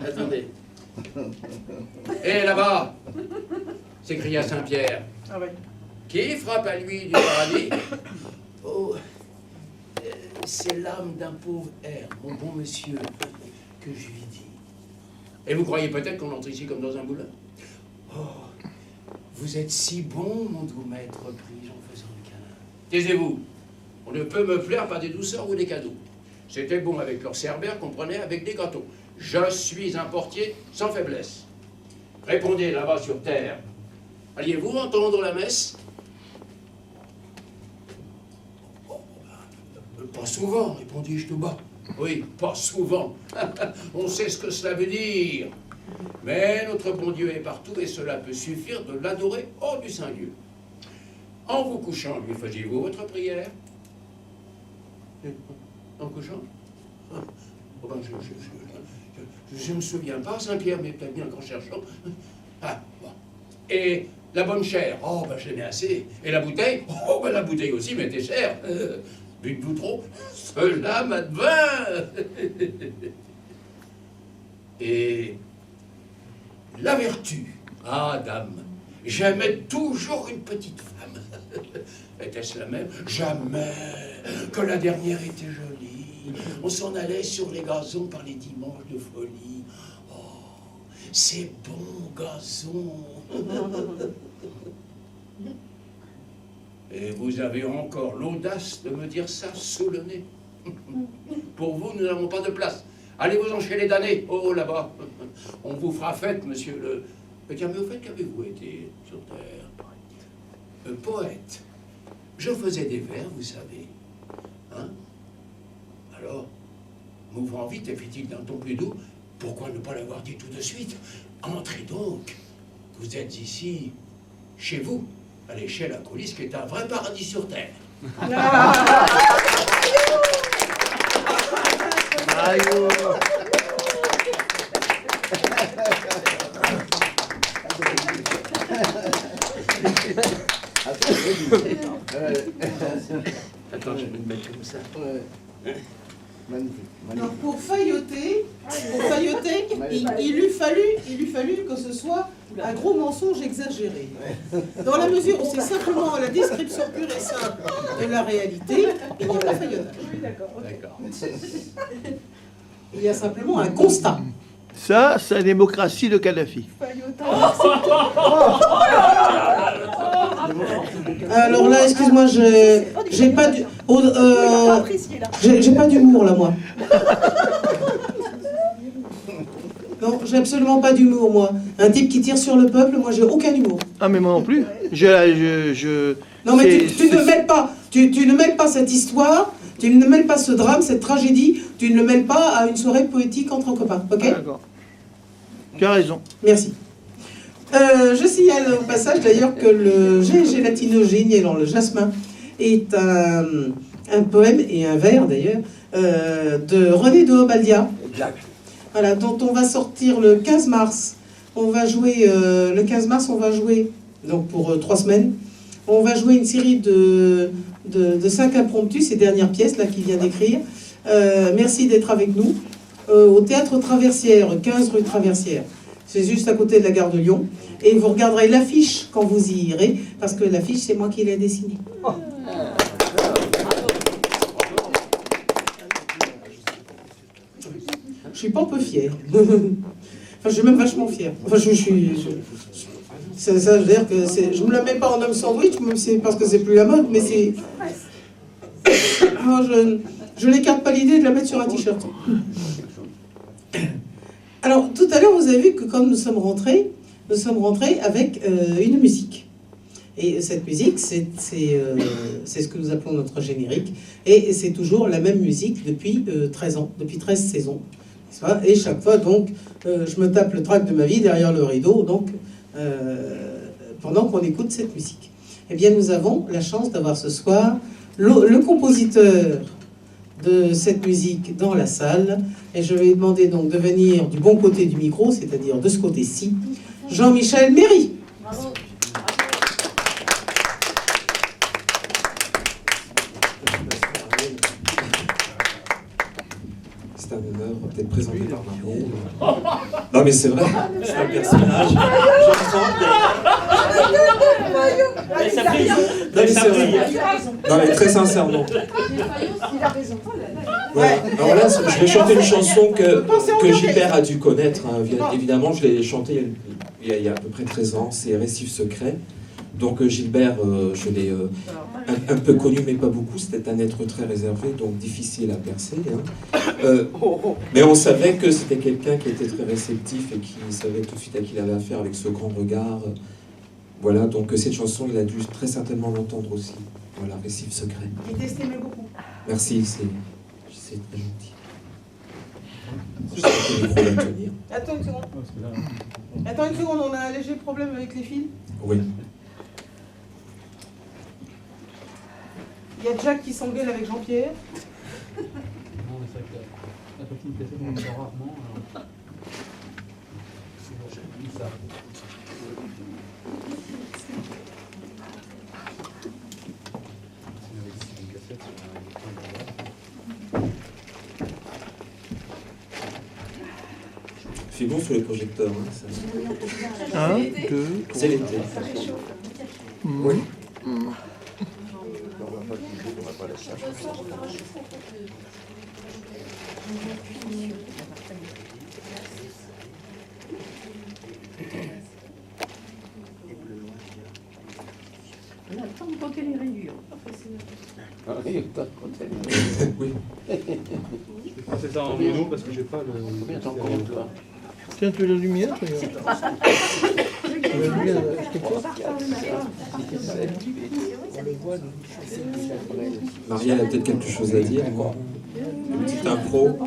Attendez. Et là-bas, s'écria Saint-Pierre. Ah ouais. Qui frappe à lui du paradis? Oh, c'est l'âme d'un pauvre R, mon bon monsieur, que je lui dis. Et vous croyez peut-être qu'on entre ici comme dans un moulin? Oh, vous êtes si bon, mon doux maître, repris-je en faisant le câlin. Taisez-vous. On ne peut me plaire par des douceurs ou des cadeaux. C'était bon avec leur cerbère qu'on prenait avec des gâteaux. Je suis un portier sans faiblesse. Répondez là-bas sur terre. Alliez-vous entendre la messe? Pas souvent, répondis-je tout bas. Oui, pas souvent. On sait ce que cela veut dire. Mais notre bon Dieu est partout et cela peut suffire de l'adorer hors du Saint-Lieu. En vous couchant, lui faisiez-vous votre prière? En couchant? Oh ben, je ne me souviens pas, Saint-Pierre, mais peut-être bien qu'en cherchant. Ah, bon. Et la bonne chair? Oh, ben je l'aimais assez. Et la bouteille? Oh, ben la bouteille aussi m'était chère. Buvez-vous trop? Cela m'advint. Et la vertu? Ah, dame, j'aimais toujours une petite femme. Était-ce la même? Jamais. Que la dernière était jolie. On s'en allait sur les gazons par les dimanches de folie. Oh, ces bons gazons. Et vous avez encore l'audace de me dire ça sous le nez. Pour vous, nous n'avons pas de place. Allez-vous-en chez les damnés. Oh, là-bas. On vous fera fête, monsieur le... Tiens, mais au fait, qu'avez-vous été sur Terre? Poète. Je faisais des vers, vous savez. Hein? Alors, m'ouvrant vite et fit-il d'un ton plus doux, pourquoi ne pas l'avoir dit tout de suite? Entrez donc. Vous êtes ici, chez vous, à l'échelle à coulisses, qui est un vrai paradis sur Terre. Attends, je vais me mettre comme ça. Magnifique. Alors pour feuilleter, il eût fallu que ce soit un gros mensonge exagéré. Dans la mesure où c'est simplement la description pure et simple de la réalité, il n'y a pas feuilletage. Oui, d'accord. Il y a simplement un constat. Ça, c'est la démocratie de Kadhafi. Alors là, excuse-moi, j'ai pas du... j'ai pas d'humour là, moi. Non, j'ai absolument pas d'humour, moi. Un type qui tire sur le peuple, moi, j'ai aucun humour. Ah, mais moi non plus. Non, mais tu ne mêles pas, tu ne mêles pas cette histoire, tu ne mêles pas ce drame, cette tragédie, tu ne le mêles pas à une soirée poétique entre copains, ok? Ah, d'accord. Tu as raison. Merci. Je signale au passage d'ailleurs que le gélatinogène dans le jasmin est un poème et un vers d'ailleurs de René de Obaldia. Exact. Voilà, dont on va sortir le 15 mars. On va jouer le 15 mars, on va jouer donc pour 3 semaines. On va jouer une série de 5 impromptus, ces dernières pièces là qu'il vient d'écrire. Merci d'être avec nous au Théâtre Traversière, 15 rue Traversière. C'est juste à côté de la gare de Lyon. Et vous regarderez l'affiche quand vous y irez, parce que l'affiche, c'est moi qui l'ai dessinée. Je suis pas un peu fière. Enfin, je suis même vachement fière. Enfin, ça veut dire que je me la mets pas en homme sandwich, même si c'est parce que c'est plus la mode, mais c'est... Je n'écarte pas l'idée de la mettre sur un t-shirt. Alors, tout à l'heure, vous avez vu que quand nous sommes rentrés avec une musique. Et cette musique, c'est ce que nous appelons notre générique. Et c'est toujours la même musique depuis 13 ans, depuis 13 saisons. Et chaque fois, donc, je me tape le trac de ma vie derrière le rideau, donc, pendant qu'on écoute cette musique. Eh bien, nous avons la chance d'avoir ce soir le compositeur de cette musique dans la salle, et je vais demander donc de venir du bon côté du micro, c'est-à-dire de ce côté-ci, Jean-Michel Méry. Bravo. C'est un honneur d'être présenté par Marielle. Non mais c'est vrai, c'est un personnage. ça il a brille. raison. Non, mais c'est vrai. Il a raison. Non, mais très sincèrement. Il a raison. Ouais. Alors là, je vais chanter une chanson que que Gilbert a dû connaître. Hein. Évidemment, je l'ai chantée il y a à peu près 13 ans. C'est Récif secret. Donc Gilbert, je l'ai un peu connu, mais pas beaucoup. C'était un être très réservé, donc difficile à percer. Hein. Mais on savait que c'était quelqu'un qui était très réceptif et qui savait tout de suite à qui il avait affaire avec ce grand regard. Voilà, donc cette chanson, il a dû très certainement l'entendre aussi. Voilà, Récif secret. Il t'estimait beaucoup. Merci, c'est très gentil. Je sais que le micro va tenir. Attends une seconde. Attends une seconde, on a un léger problème avec les fils. Oui. Il y a Jack qui s'engueule avec Jean-Pierre. Non, mais c'est vrai que la petite cassette, on entend rarement. Alors... C'est bon, ça. C'est bon sur les projecteurs. Hein, 1, 2, 3. c'est l'été. Oui. On a le temps de compter les rayures. Oui. C'est ça en mono parce que j'ai pas le. Combien t'en comptes, toi? Tiens, tu as la lumière, regarde. La lumière, c'est quoi? Marielle a peut-être quelque chose à dire. Une petite impro.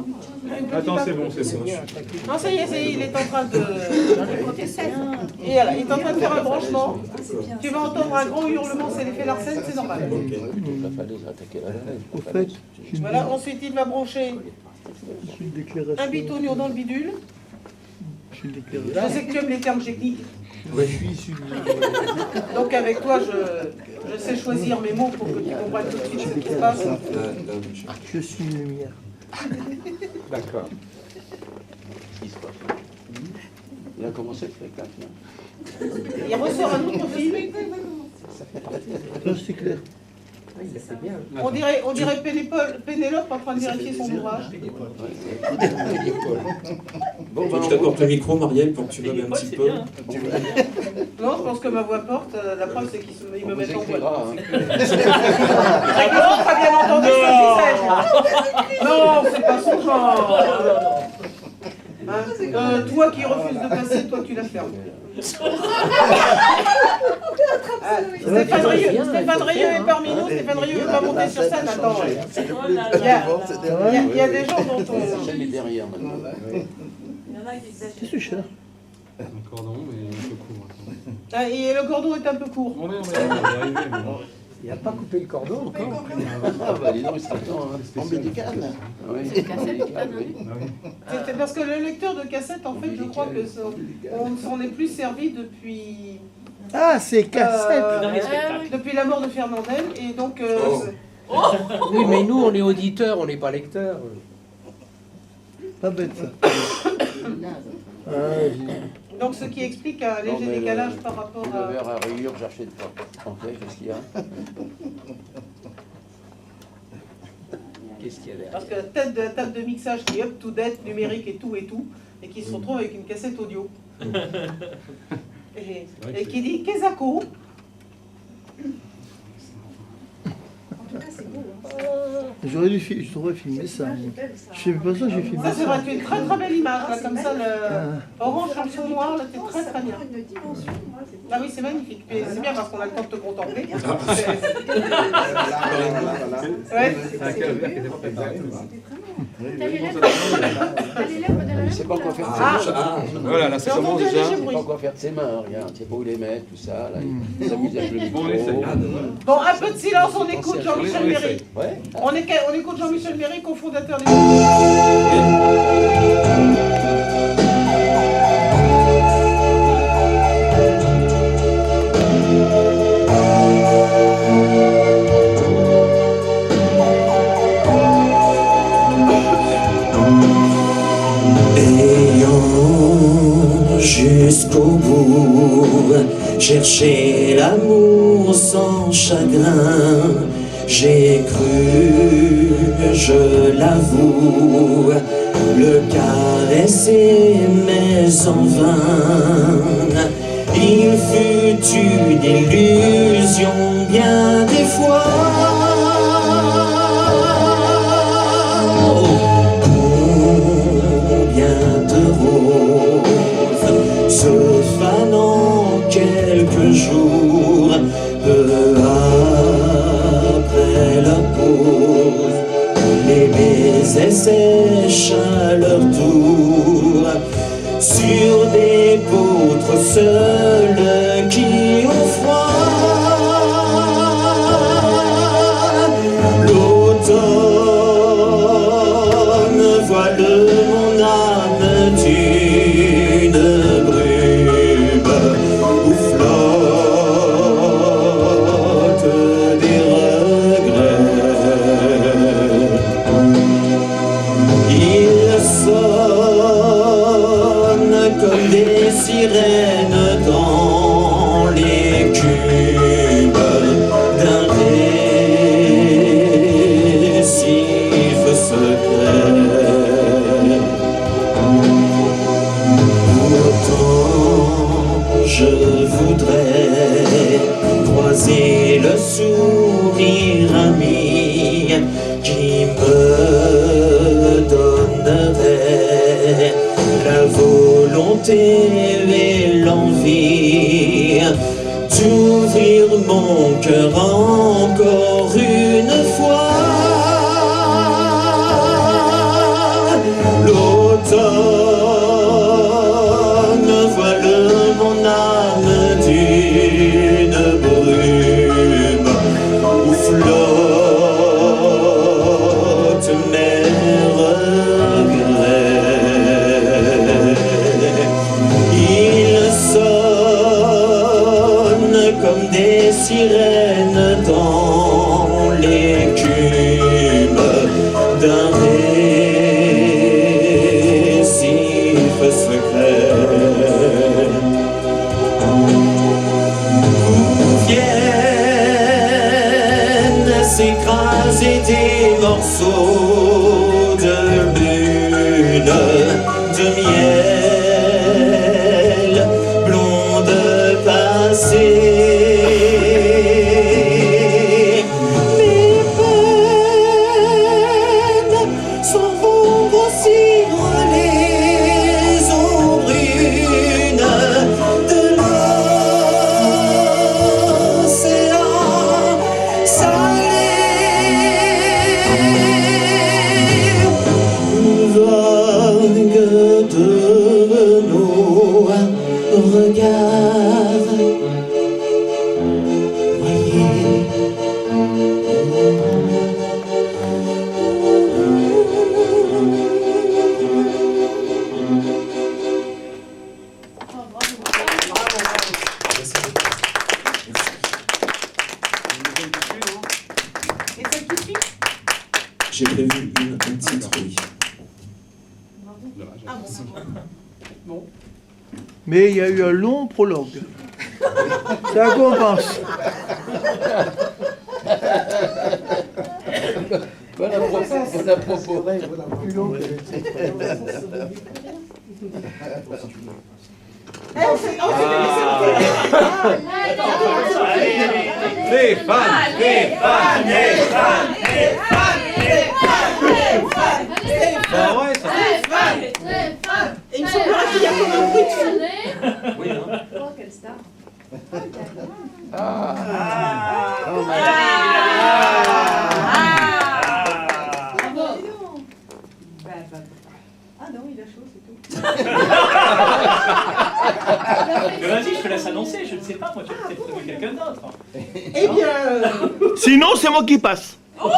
Attends, c'est bon, c'est bon. Non, ça y est, il est en train de... Et voilà, il est en train de faire un branchement. Tu vas entendre un gros hurlement, c'est l'effet Larsen, c'est normal. Au fait, j'ai Voilà, ensuite il va brancher une déclaration. un bitonio dans le bidule. J'ai une déclaration. Je sais que tu aimes les termes techniques. Je suis issu de... Donc avec toi, je sais choisir mes mots pour que tu comprennes tout de suite ce qui se passe. Je suis une lumière. D'accord. Il a commencé le spectacle. Il ressort un autre film. Ça, c'est clair. On dirait Pénélope en train de vérifier son ouvrage. Bon, Faut que je t'apporte le micro, Marielle, pour que tu meubles un petit peu. Non, je pense que ma voix porte. La preuve, c'est qu'il me met en voix. D'accord, très bien entendu ce que je disais. Non, c'est pas son genre. Hein, toi qui refuses de passer, toi tu la fermes. Stéphane Rieu est parmi nous. Stéphane Rieu ne veut pas monter sur scène. Attends. Il y a des gens dont on... J'aime derrière maintenant. Qu'est-ce que je fais là? Un cordon, mais un peu court. Ah, et le cordon est un peu court. On va y arriver, mais bon. Il n'a pas coupé le cordon encore. Ah bah dis donc, il serait temps, hein. Ombilical. Oui. C'est parce que le lecteur de cassette, en fait, je crois que on s'en est plus servi depuis... Ah, c'est cassette. Depuis la mort de Fernandel, et donc... Oui, mais nous, on est auditeurs, on n'est pas lecteurs. Pas bête, ça. Ah, donc ce qui explique un léger décalage par rapport Le à... verre à rayures, j'achète pas. Ok, qu'est-ce qu'il y a? Qu'est-ce qu'il y a derrière? Parce que table de mixage qui est up-to-date, numérique et tout, et qui se retrouve avec une cassette audio. Et qui dit « Kezako ». je devrais filmer ça. Je sais pas ça, j'ai filmé Ça, c'est vrai, ça. tu as une très très belle image, là, comme ça, le orange sur le fond noir, là, c'est très très bien. Ah oui, c'est magnifique. Et c'est bien parce qu'on a le temps de te contempler. Ouais. C'est un calvaire qui n'était pas préparé. Il sait pas quoi faire de ses Ah. mains. Voilà, là, ça J'ai commence entendu un déjà. léger Il sait bruit. pas quoi faire de ses mains, regarde. Il sait pas où les mettre, tout ça. Là. Il s'amuse avec le micro. Bon, on essaye. Bon, un peu de silence, on écoute Jean-Michel On Méry. essaye. Ouais. On écoute Jean-Michel Méry, cofondateur des... Ayons jusqu'au jusqu'au bout, chercher l'amour sans chagrin. J'ai cru, je l'avoue, le caresser, mais en vain. Il fut une illusion bien des fois. Combien de roses se fanant quelques jours, peu après la pause, les baisers sèchent à leur tour sur des poutres seules qui ont froid. L'automne voile mon âme d'une brume où flottent des regrets. Il sonne comme des sirènes dans l'écume d'un récif secret. Pourtant, je voudrais croiser le sourire ami qui me donnerait la volonté et l'envie d'ouvrir mon cœur encore une fois. L'automne voile mon âme d'une brume où flottent mes regrets. Il sonne comme des sirènes dans l'écume d'un récif secret. Viennent s'écraser des morceaux de lune, de miel, blonde passée. Mes peines s'en vont grossir les eaux brunes de l'océan salé. Vague de nos regards voyez. J'ai prévu un titre, oui. Mais il y a eu un long prologue. Ça compense. Bon à propos. Plus long que le Il me semblera qu'il y a comme un bruit de fond. Oui, hein. Oh, quelle star. Ah non, il a chaud, c'est tout. Mais vas-y, je te laisse annoncer, je ne sais pas, moi tu as peut-être trouvé quelqu'un d'autre. Eh bien... Sinon, c'est moi qui passe. Oh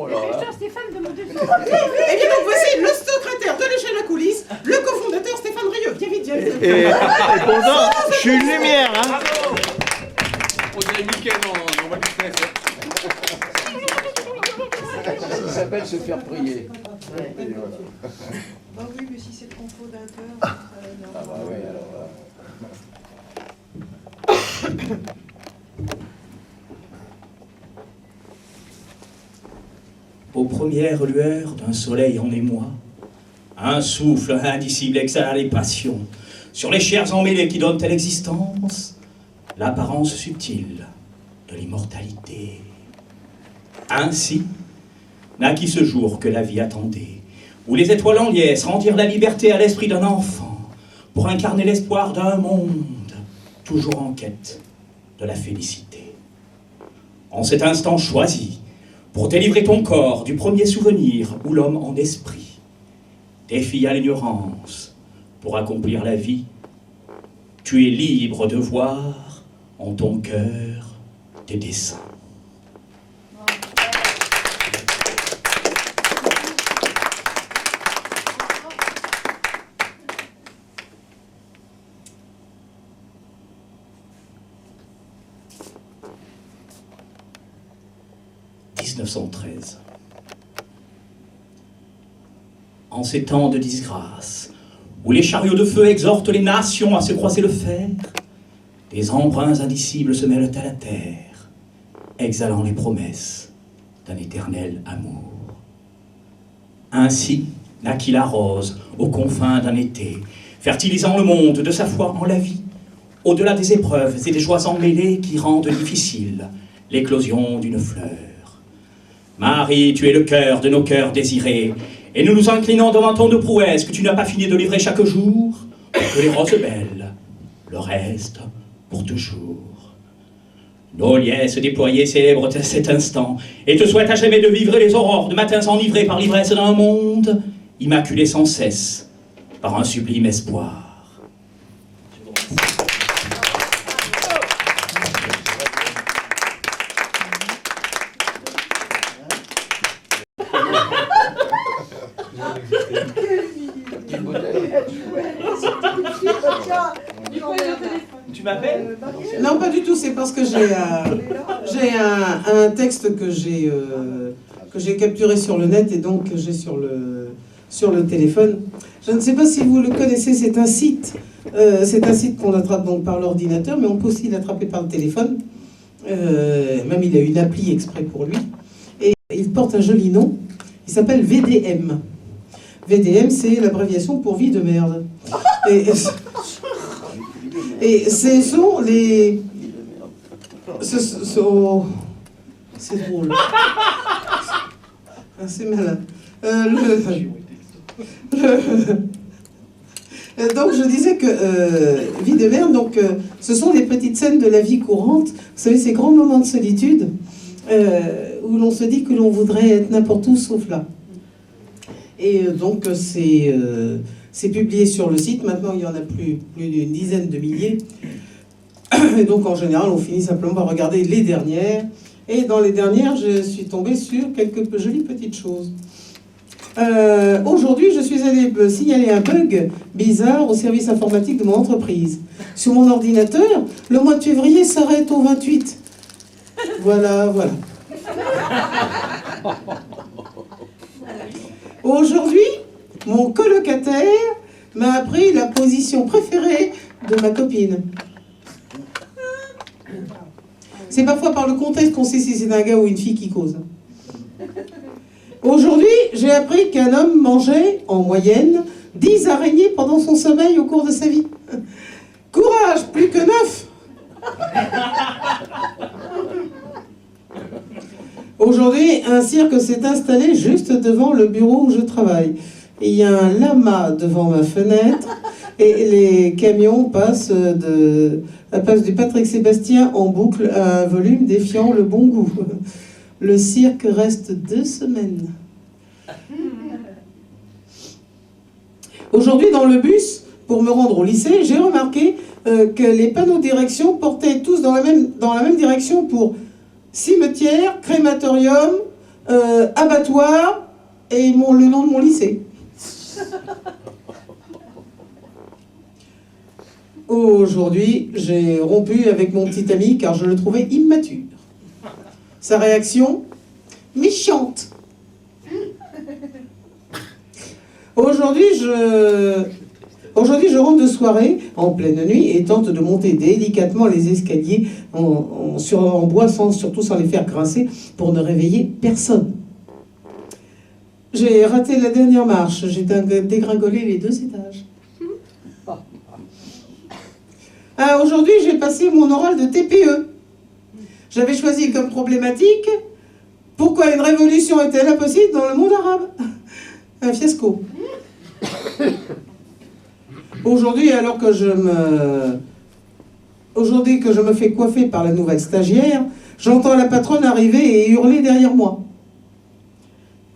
là là. Stéphane de mon Dieu. Eh bien donc voici le secrétaire de l'échelle à coulisses, le cofondateur Stéphane Rieux. Viens vite, viens vite. Et pourtant, je suis une lumière, hein. On dirait Mickey dans Walt Disney. Ça s'appelle se faire prier. Bah oui, mais si c'est le cofondateur, Ah bah oui, alors... Aux premières lueurs d'un soleil en émoi, un souffle indicible exhale les passions sur les chairs emmêlées qui donnent à l'existence l'apparence subtile de l'immortalité. Ainsi naquit ce jour que la vie attendait, où les étoiles en liesse rendirent la liberté à l'esprit d'un enfant pour incarner l'espoir d'un monde toujours en quête de la félicité. En cet instant choisi, pour délivrer ton corps du premier souvenir où l'homme en esprit défia l'ignorance pour accomplir la vie, tu es libre de voir en ton cœur tes desseins. En ces temps de disgrâce, où les chariots de feu exhortent les nations à se croiser le fer, des embruns indicibles se mêlent à la terre, exhalant les promesses d'un éternel amour. Ainsi naquit la rose aux confins d'un été, fertilisant le monde de sa foi en la vie, au-delà des épreuves et des joies emmêlées qui rendent difficile l'éclosion d'une fleur. Marie, tu es le cœur de nos cœurs désirés, et nous nous inclinons devant tant de prouesses que tu n'as pas fini de livrer chaque jour, pour que les roses belles le restent pour toujours. Nos liesses déployées célèbrent cet instant, et te souhaitent à jamais de vivre les aurores de matins enivrés par l'ivresse d'un monde, immaculé sans cesse par un sublime espoir. Tu m'appelles ? Non, pas du tout, c'est parce que j'ai un texte que j'ai capturé sur le net et donc que j'ai sur le téléphone. Je ne sais pas si vous le connaissez, c'est un site qu'on attrape donc par l'ordinateur, mais on peut aussi l'attraper par le téléphone. Même il a une appli exprès pour lui. Et il porte un joli nom, il s'appelle VDM. VDM, c'est l'abréviation pour vie de merde. Et ce sont les... C'est drôle. C'est malin. Donc je disais que vie de merde, donc, ce sont les petites scènes de la vie courante. Vous savez, ces grands moments de solitude où l'on se dit que l'on voudrait être n'importe où sauf là. Et donc c'est publié sur le site. Maintenant, il y en a plus d'une dizaine de milliers. Et donc, en général, on finit simplement par regarder les dernières. Et dans les dernières, je suis tombée sur quelques jolies petites choses. Aujourd'hui, je suis allée signaler un bug bizarre au service informatique de mon entreprise. Sur mon ordinateur, le mois de février s'arrête au 28. Voilà. Aujourd'hui, mon colocataire m'a appris la position préférée de ma copine. C'est parfois par le contexte qu'on sait si c'est un gars ou une fille qui cause. Aujourd'hui, j'ai appris qu'un homme mangeait, en moyenne, 10 araignées pendant son sommeil au cours de sa vie. Courage, plus que 9. Aujourd'hui, un cirque s'est installé juste devant le bureau où je travaille. Il y a un lama devant ma fenêtre et les camions passent du Patrick Sébastien en boucle à un volume défiant le bon goût. Le cirque reste 2 semaines. Aujourd'hui, dans le bus, pour me rendre au lycée, j'ai remarqué que les panneaux de direction portaient tous dans la même direction pour cimetière, crématorium, abattoir et le nom de mon lycée. Aujourd'hui, j'ai rompu avec mon petit ami car je le trouvais immature. Sa réaction ? Méchante. Aujourd'hui, je rentre de soirée en pleine nuit et tente de monter délicatement les escaliers en bois, surtout sans les faire grincer, pour ne réveiller personne. J'ai raté la dernière marche, j'ai dégringolé les 2 étages. Aujourd'hui, j'ai passé mon oral de TPE. J'avais choisi comme problématique pourquoi une révolution est-elle impossible dans le monde arabe. Un fiasco. Aujourd'hui, Aujourd'hui que je me fais coiffer par la nouvelle stagiaire, j'entends la patronne arriver et hurler derrière moi.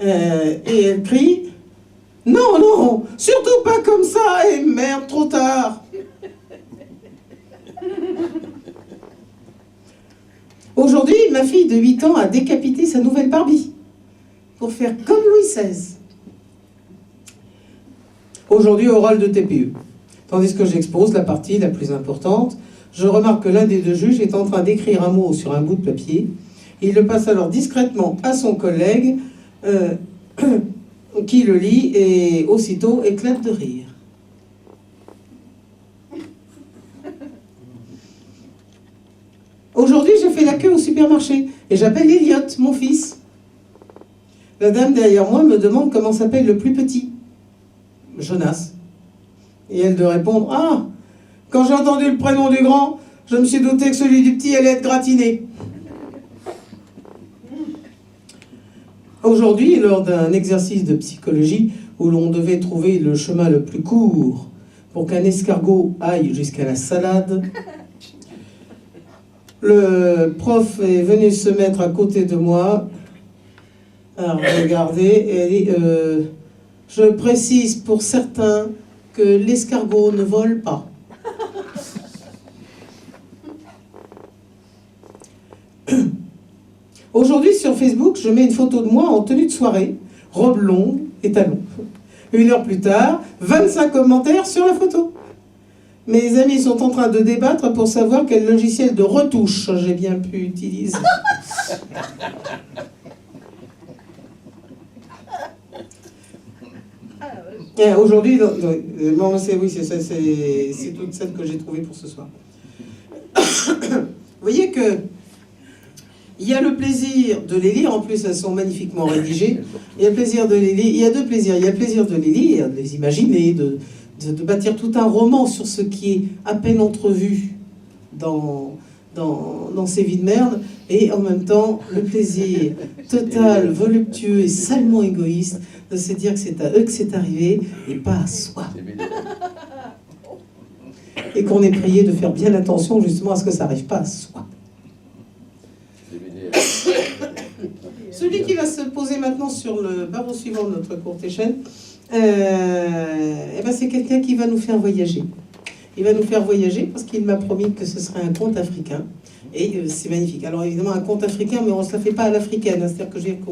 Et elle crie « Non, non, surtout pas comme ça, et merde, trop tard !» Aujourd'hui, ma fille de 8 ans a décapité sa nouvelle Barbie pour faire comme Louis XVI. Aujourd'hui, oral de TPE. Tandis que j'expose la partie la plus importante, je remarque que l'un des 2 juges est en train d'écrire un mot sur un bout de papier. Il le passe alors discrètement à son collègue qui le lit et aussitôt éclate de rire. Aujourd'hui, j'ai fait la queue au supermarché et j'appelle Elliot, mon fils. La dame derrière moi me demande comment s'appelle le plus petit. Jonas. Et elle de répondre « Ah, quand j'ai entendu le prénom du grand, je me suis douté que celui du petit allait être gratiné. » Aujourd'hui, lors d'un exercice de psychologie où l'on devait trouver le chemin le plus court pour qu'un escargot aille jusqu'à la salade, le prof est venu se mettre à côté de moi, à regarder, et elle dit je précise pour certains que l'escargot ne vole pas. Aujourd'hui, sur Facebook, je mets une photo de moi en tenue de soirée, robe longue et talons. 1 heure plus tard, 25 commentaires sur la photo. Mes amis sont en train de débattre pour savoir quel logiciel de retouche j'ai bien pu utiliser. Aujourd'hui, bon, c'est toute celle que j'ai trouvée pour ce soir. Vous voyez que il y a le plaisir de les lire, en plus elles sont magnifiquement rédigées. Il y a le plaisir de les lire, il y a 2 plaisirs. Il y a le plaisir de les lire, de les imaginer, de bâtir tout un roman sur ce qui est à peine entrevu dans ces vies de merde, et en même temps le plaisir total, voluptueux et salement égoïste de se dire que c'est à eux que c'est arrivé et pas à soi. Et qu'on est prié de faire bien attention justement à ce que ça n'arrive pas à soi. Celui qui va se poser maintenant sur le barreau suivant de notre courte échelle, c'est quelqu'un qui va nous faire voyager. Il va nous faire voyager parce qu'il m'a promis que ce serait un conte africain. Et c'est magnifique. Alors évidemment, un conte africain, mais on ne se la fait pas à l'africaine. Hein, c'est-à-dire que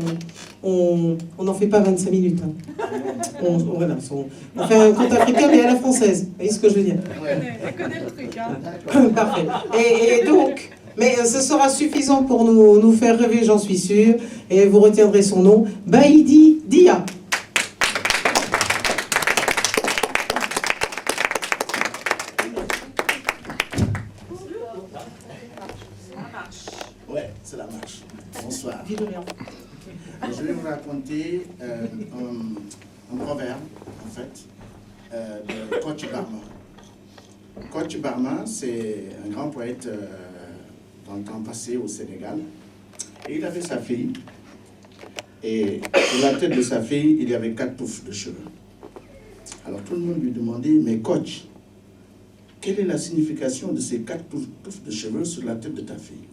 on n'en fait pas 25 minutes. Hein. On fait un conte africain, mais à la française. Vous voyez ce que je veux dire? On connaît le truc. Hein. Parfait. Et donc... Mais ce sera suffisant pour nous faire rêver, j'en suis sûre. Et vous retiendrez son nom, Baïdi Dia. Ouais, c'est la marche. Bonsoir. Je vais vous raconter un proverbe, en fait, de Kocc Barma. Kocc Barma, c'est un grand poète dans le temps passé au Sénégal. Et il avait sa fille. Et sur la tête de sa fille, il y avait 4 touffes de cheveux. Alors tout le monde lui demandait, mais Kocc, quelle est la signification de ces 4 touffes de cheveux sur la tête de ta fille?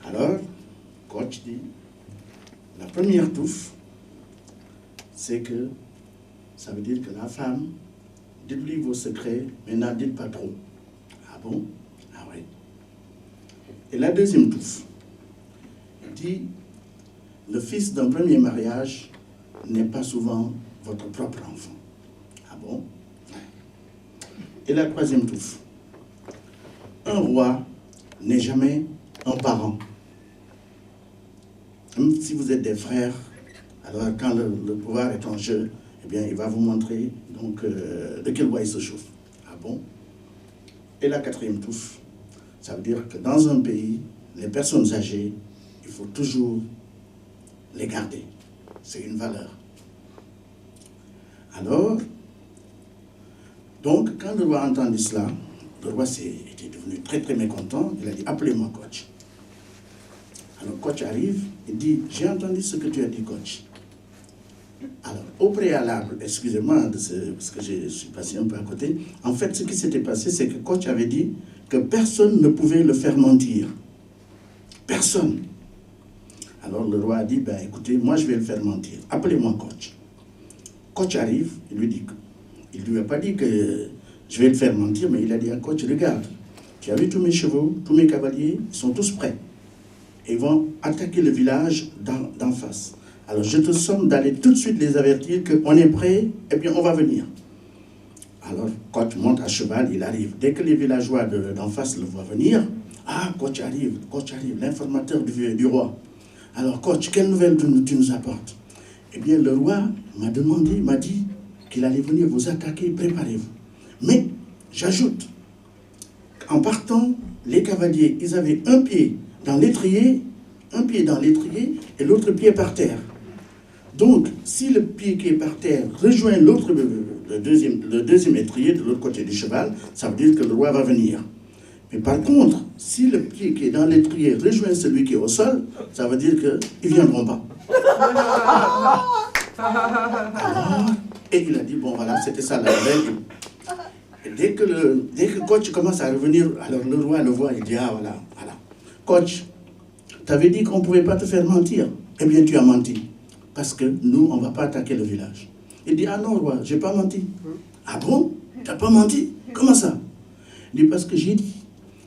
Alors, Kocc dit, la première touffe, c'est que ça veut dire que la femme, dites-lui vos secrets, mais n'en dites pas trop. Ah bon? Ah oui. Et la deuxième touffe dit, le fils d'un premier mariage n'est pas souvent votre propre enfant. Ah bon? Et la troisième touffe, un roi n'est jamais un parent. Même si vous êtes des frères, alors quand le pouvoir est en jeu, eh bien, il va vous montrer donc, de quel bois il se chauffe. Ah bon? Et la quatrième touche, ça veut dire que dans un pays, les personnes âgées, il faut toujours les garder. C'est une valeur. Alors, donc, quand le roi a entendu cela, le roi était devenu très très mécontent. Il a dit, appelez-moi coach. Alors, coach arrive et dit, j'ai entendu ce que tu as dit, coach. Alors, au préalable, excusez-moi, parce que je suis passé un peu à côté, en fait, ce qui s'était passé, c'est que coach avait dit que personne ne pouvait le faire mentir. Personne. Alors, le roi a dit, ben, écoutez, moi, je vais le faire mentir. Appelez-moi coach. Coach arrive, il lui dit, il ne lui a pas dit que je vais le faire mentir, mais il a dit à coach, regarde, tu as vu tous mes chevaux, tous mes cavaliers, ils sont tous prêts. Et ils vont attaquer le village d'en face. Alors je te somme d'aller tout de suite les avertir qu'on est prêt, eh bien on va venir. Alors coach monte à cheval, il arrive. Dès que les villageois d'en face le voient venir, ah coach arrive, l'informateur du roi. Alors coach, quelle nouvelle tu nous apportes? Eh bien le roi m'a dit qu'il allait venir vous attaquer, préparez-vous. Mais j'ajoute, en partant, les cavaliers, ils avaient un pied dans l'étrier et l'autre pied par terre. Donc, si le pied qui est par terre rejoint le deuxième étrier de l'autre côté du cheval, ça veut dire que le roi va venir. Mais par contre, si le pied qui est dans l'étrier rejoint celui qui est au sol, ça veut dire qu'ils ne viendront pas. Alors, et il a dit, bon voilà, c'était ça la règle. Et dès que coach commence à revenir, alors le roi le voit, il dit, ah voilà. Coach, tu avais dit qu'on ne pouvait pas te faire mentir. Eh bien, tu as menti. Parce que nous, on ne va pas attaquer le village. Il dit, ah non, roi, je n'ai pas menti. Ah bon? Tu n'as pas menti? Comment ça? Il dit, parce que j'ai dit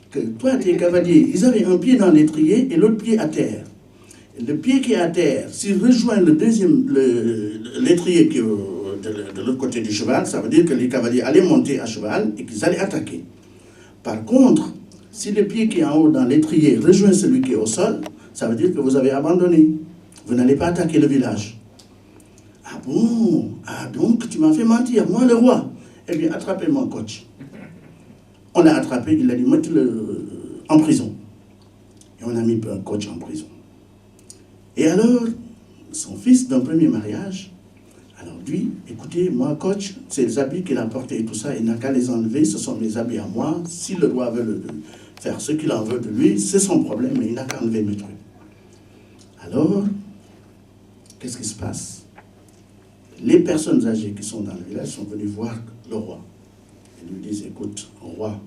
que toi, tes cavaliers, ils avaient un pied dans l'étrier et l'autre pied à terre. Le pied qui est à terre, s'il rejoint l'étrier qui est de l'autre côté du cheval, ça veut dire que les cavaliers allaient monter à cheval et qu'ils allaient attaquer. Par contre, si le pied qui est en haut dans l'étrier rejoint celui qui est au sol, ça veut dire que vous avez abandonné. Vous n'allez pas attaquer le village. Ah bon? Ah donc tu m'as fait mentir, moi le roi. Eh bien, attrapez-moi, coach. On l'a attrapé, il a dit, mettez-le en prison. Et on a mis un coach en prison. Et alors, son fils d'un premier mariage, alors lui, écoutez, moi, coach, c'est les habits qu'il a portés et tout ça, il n'a qu'à les enlever, ce sont mes habits à moi. Si le roi veut faire ce qu'il en veut de lui, c'est son problème, mais il n'a qu'à enlever mes trucs. Alors, qu'est-ce qui se passe? Les personnes âgées qui sont dans le village sont venues voir le roi. Ils lui disent, écoute, roi,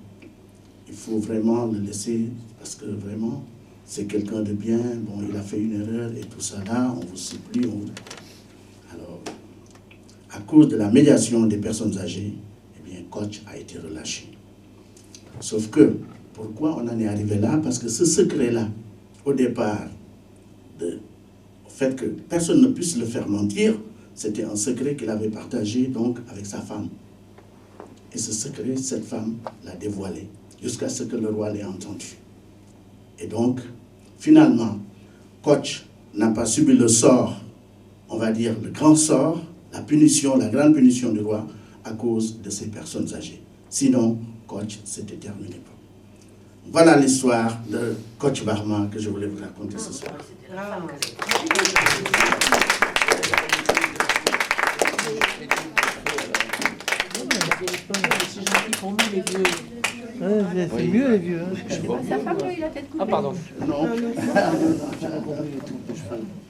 il faut vraiment le laisser, parce que vraiment, c'est quelqu'un de bien, bon, il a fait une erreur et tout ça là, on vous supplie. Alors, à cause de la médiation des personnes âgées, eh bien, coach a été relâché. Sauf que, pourquoi on en est arrivé là? Parce que ce secret-là, au départ, au fait que personne ne puisse le faire mentir, c'était un secret qu'il avait partagé donc avec sa femme. Et ce secret, cette femme l'a dévoilé, jusqu'à ce que le roi l'ait entendu. Et donc, finalement, coach n'a pas subi le sort, on va dire le grand sort, la punition, la grande punition du roi, à cause de ces personnes âgées. Sinon, coach, c'était terminé. Voilà l'histoire de Coach Barma que je voulais vous raconter ce soir. C'est gentil pour nous, les vieux. Ouais, c'est mieux, les vieux. Hein. Sa femme, lui, il a tête coupée. Ah, pardon. Non.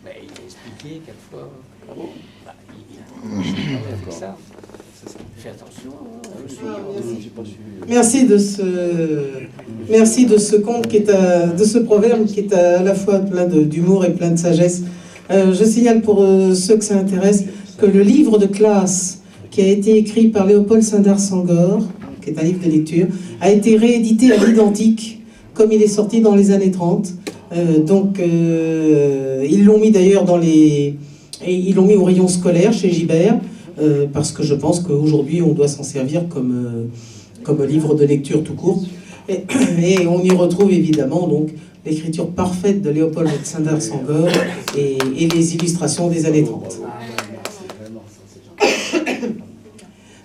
Mais il a expliqué quelquefois. Bah, il a fait ça. Fais attention. Merci de ce conte de ce proverbe qui est à la fois plein d'humour et plein de sagesse. Je signale pour ceux que ça intéresse que le livre de classe qui a été écrit par Léopold Sédar Senghor, qui est un livre de lecture, a été réédité à l'identique, comme il est sorti dans les années 30. Ils l'ont mis d'ailleurs ils l'ont mis au rayon scolaire chez Gibert, parce que je pense qu'aujourd'hui on doit s'en servir comme livre de lecture tout court. Et on y retrouve évidemment donc l'écriture parfaite de Léopold Sédar Senghor et les illustrations des années 30.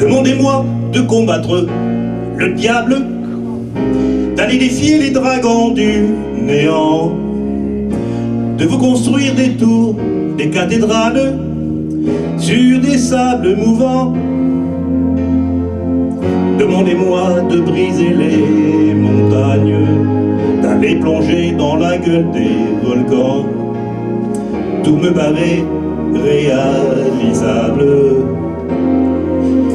Demandez-moi de combattre le diable, d'aller défier les dragons du néant, de vous construire des tours, des cathédrales sur des sables mouvants. Demandez-moi de briser les montagnes, d'aller plonger dans la gueule des volcans. Tout me paraît réalisable.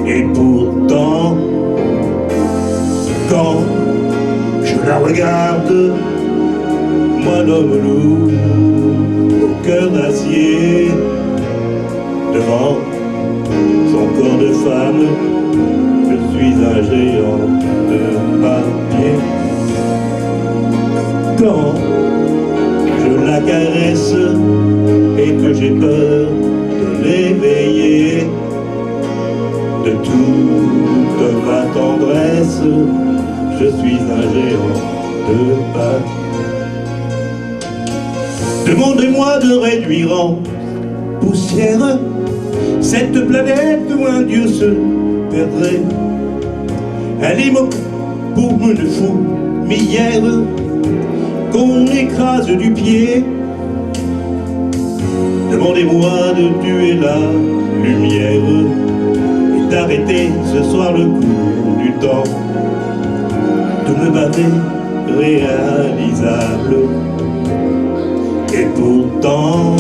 Et pourtant, quand je la regarde, moi l'homme loup, au cœur d'acier, devant son corps de femme, je suis un géant de papier. Quand je la caresse et que j'ai peur de l'éveiller, de toute ma tendresse, je suis un géant de papier. Demandez-moi de réduire en poussière cette planète où un dieu se perdrait. Elle est moque pour une fourmilière qu'on écrase du pied. Demandez-moi de tuer la lumière et d'arrêter ce soir le cours du temps. Tout me paraît réalisable. Et pourtant,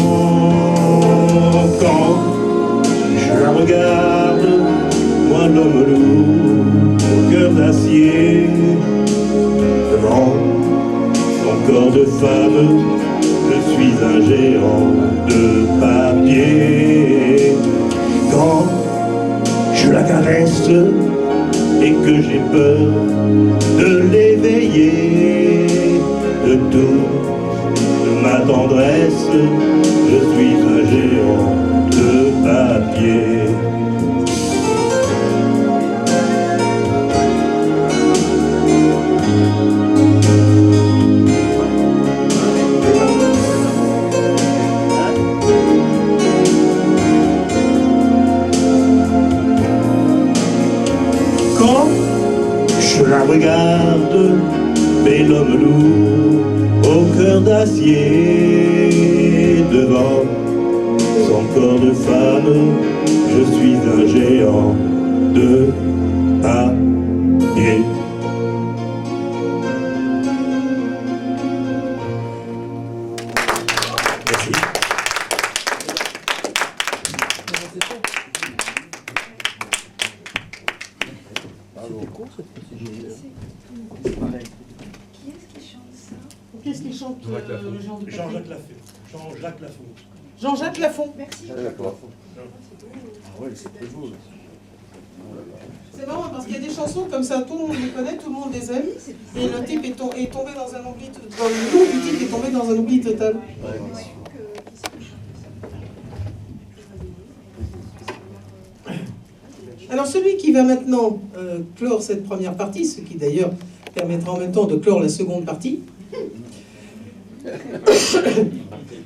quand je la regarde, moi l'homme lourd, au cœur d'acier, devant son corps de femme, je suis un géant de papier. Quand je la caresse et que j'ai peur de l'éveiller, de toute ma tendresse, je suis un géant de papier. Quand je la regarde, bel homme lourd, au cœur d'acier, devant son corps de femme, je suis un géant de papier. Merci. C'était con cette petite génie. Qu'est-ce qu'il chante Jean-Jacques Lafont. Jean-Jacques Lafont. Jean-Jacques Lafont. Merci. Ah ouais, c'est très beau. C'est marrant parce qu'il y a des chansons comme ça, tout le monde les connaît, tout le monde les aime, et le type est tombé dans un oubli, le nom du type est tombé dans un oubli total. Alors celui qui va maintenant clore cette première partie, ce qui d'ailleurs permettra en même temps de clore la seconde partie,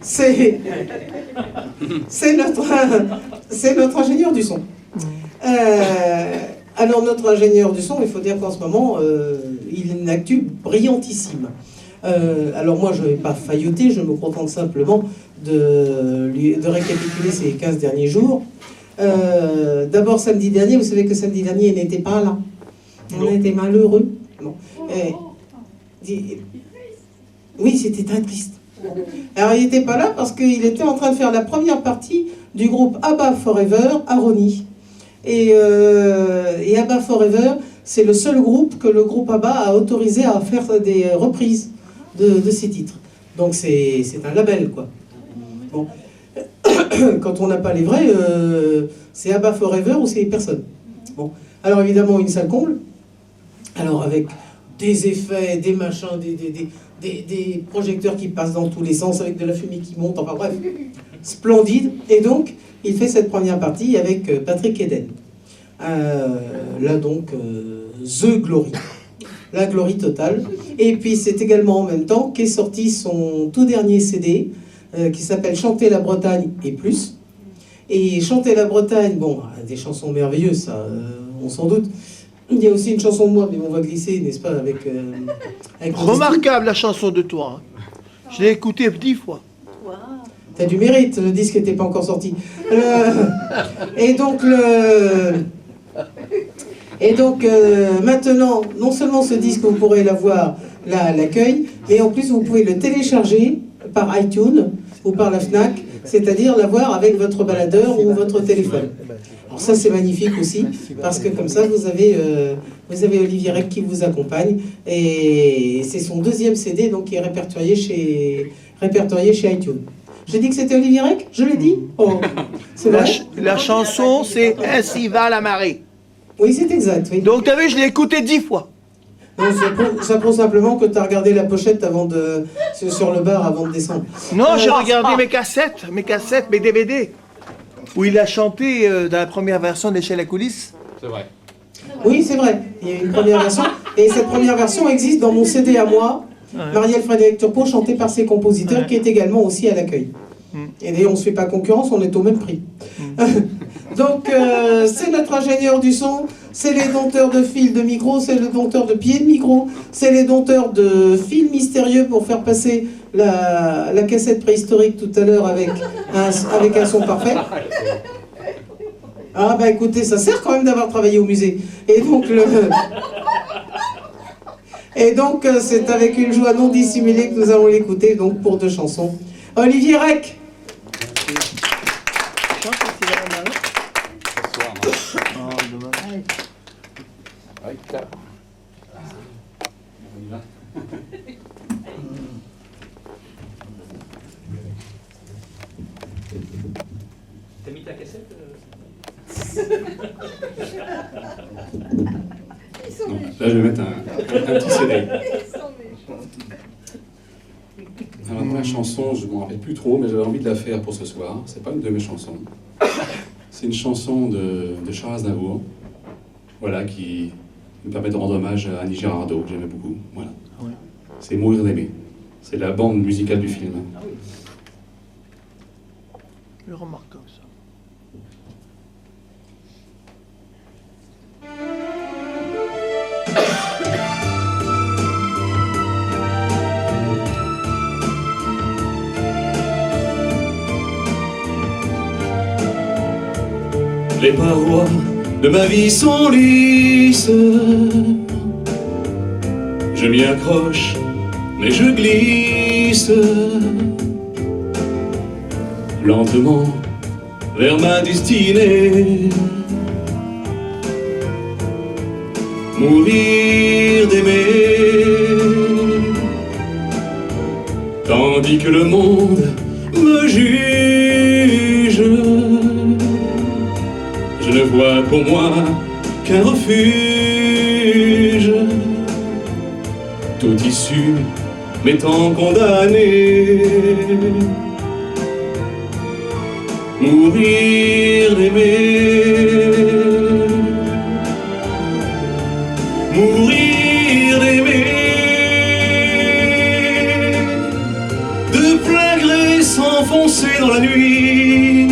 c'est notre ingénieur du son. Alors notre ingénieur du son, il faut dire qu'en ce moment, il a une actu brillantissime. Alors moi, je ne vais pas failloter, je me contente simplement de récapituler ces 15 derniers jours. D'abord, samedi dernier, vous savez que samedi dernier, il n'était pas là. On était malheureux. Bon. Oui, c'était très triste. Alors, il n'était pas là parce qu'il était en train de faire la première partie du groupe ABBA Forever à Rony. Et ABBA Forever, c'est le seul groupe que le groupe ABBA a autorisé à faire des reprises de ses titres. Donc, c'est un label, quoi. Bon. Quand on n'a pas les vrais, c'est ABBA Forever ou c'est personne. Bon. Alors, évidemment, une salle comble. Alors, avec des effets, des machins, des projecteurs qui passent dans tous les sens, avec de la fumée qui monte, enfin bref, splendide. Et donc, il fait cette première partie avec Patrick Eden. Là donc, The Glory. La glory totale. Et puis, c'est également en même temps qu'est sorti son tout dernier CD, qui s'appelle Chanter la Bretagne et plus. Et Chanter la Bretagne, bon, des chansons merveilleuses, ça, on s'en doute. Il y a aussi une chanson de moi, mais on va glisser, n'est-ce pas, avec Remarquable la chanson de toi. Je l'ai écoutée 10 fois. T'as du mérite, le disque n'était pas encore sorti. Et donc, maintenant, non seulement ce disque, vous pourrez l'avoir là à l'accueil, mais en plus, vous pouvez le télécharger par iTunes ou par la FNAC, c'est-à-dire l'avoir avec votre baladeur ou votre téléphone. Alors ça, c'est magnifique aussi, parce que comme ça, vous avez Olivier Rec qui vous accompagne, et c'est son 2e CD, donc qui est répertorié chez iTunes. J'ai dit que c'était Olivier Rec? Je l'ai dit? Oh, c'est vrai. La chanson, c'est Ainsi va la marée. Oui, c'est exact. Oui. Donc, tu as vu, je l'ai écouté 10 fois. Non, ça prouve simplement que tu as regardé la pochette sur le bar avant de descendre. Non, j'ai regardé mes cassettes, mes DVD, où il a chanté dans la première version d'Échelle à coulisses. C'est vrai. Oui, c'est vrai. Il y a une première version. Et cette première version existe dans mon CD à moi, Marielle Frédéric Turpot, chanté par ses compositeurs, qui est également aussi à l'accueil. Et d'ailleurs, on ne se fait pas concurrence, on est au même prix. Donc, c'est notre ingénieur du son, c'est les dompteurs de fils de micro, c'est le dompteur de pieds de micro, c'est les dompteurs de fils mystérieux pour faire passer la cassette préhistorique tout à l'heure avec un son parfait. Ah bah écoutez, ça sert quand même d'avoir travaillé au musée. Et donc, c'est avec une joie non dissimulée que nous allons l'écouter, donc pour 2 chansons. Olivier Rec. T'as mis ta cassette Non, là, je vais mettre un petit CD. Alors, la chanson, je ne m'en rappelle plus trop, mais j'avais envie de la faire pour ce soir. C'est pas une de mes chansons. C'est une chanson de Charles Aznavour, voilà, qui me permet de rendre hommage à Annie Girardot, que j'aimais beaucoup. Voilà. C'est Mourir d'aimer. C'est la bande musicale du film. Ah oui. Je remarque comme ça. Les parois de ma vie sont lisses. Je m'y accroche, mais je glisse lentement vers ma destinée. Mourir d'aimer, tandis que le monde me juge. Je ne vois pour moi qu'un refuge, tout issu m'étant condamné. Mourir d'aimer, mourir d'aimer, de plein gré s'enfoncer dans la nuit,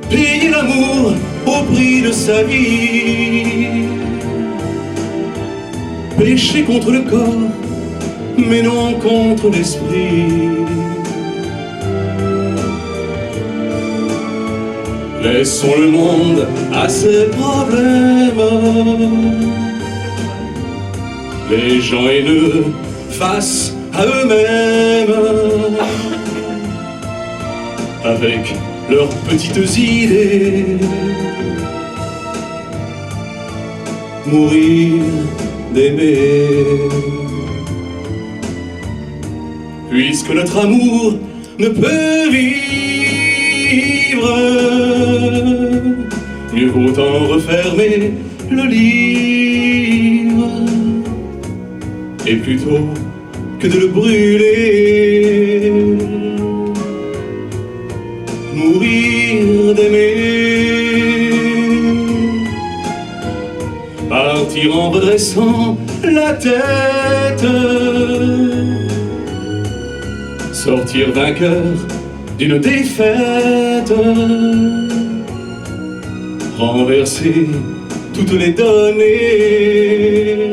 payer l'amour au prix de sa vie, pécher contre le corps, mais non contre l'esprit. Laissons le monde à ses problèmes, les gens haineux face à eux-mêmes, avec leurs petites idées. Mourir d'aimer, puisque notre amour ne peut vivre, mieux vaut en refermer le livre, et plutôt que de le brûler, mourir d'aimer, partir en redressant la tête, sortir vainqueur d'une défaite, renverser toutes les données,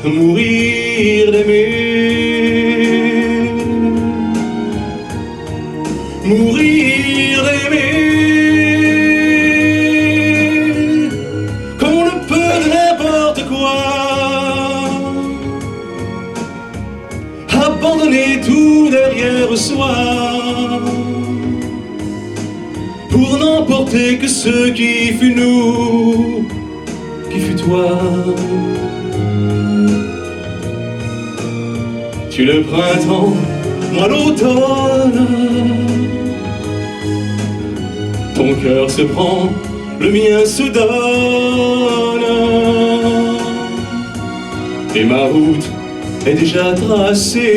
mourir d'aimer, mourir d'aimer, comme on le peut de n'importe quoi, abandonner tout derrière soi, pour n'emporter que ce qui fut nous, qui fut toi. Tu le printemps, moi l'automne, ton cœur se prend, le mien se donne, et ma route est déjà tracée.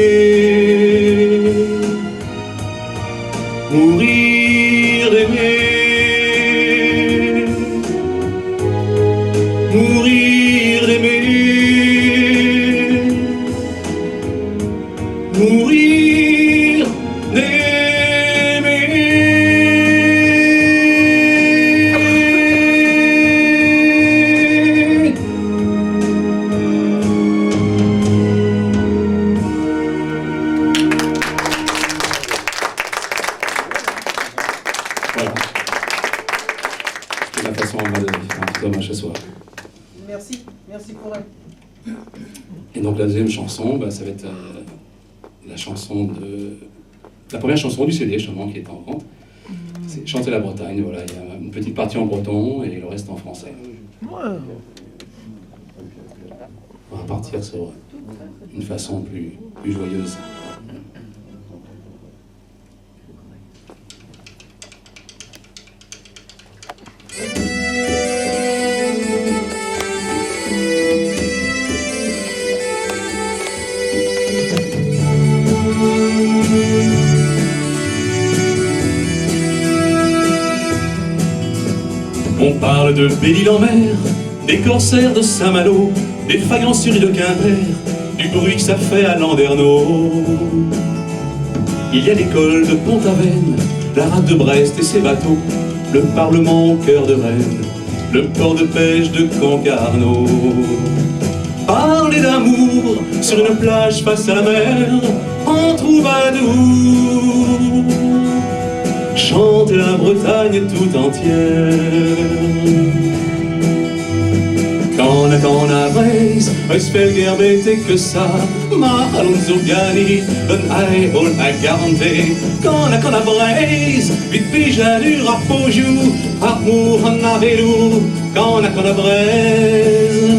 Mourir d'aimer, mourir d'aimer, mourir d'aimer. Voilà. C'est la façon à moi de faire un petit hommage ce soir. Merci, merci pour elle. Et donc la deuxième chanson, bah, ça va être la chanson de... La première chanson du CD, justement, qui est en vente. C'est Chanter la Bretagne, voilà. Il y a une petite partie en breton et le reste en français. On va partir sur une façon plus joyeuse. On parle de Belle-Île-en-Mer, des corsaires de Saint-Malo, des faïenceries de Quimper, du bruit que ça fait à Landerneau. Il y a l'école de Pont-Aven, la rade de Brest et ses bateaux, le Parlement au cœur de Rennes, le port de pêche de Concarneau. Parler d'amour sur une plage face à la mer, en troubadour, chanter la Bretagne tout entière. Quand a Breis, Eusfelger bete que ça, ma Alonso Gani, den ei ol a garanté. Quand a Breis, vite pijanur a pojou, amour en avelou, quand a Breis.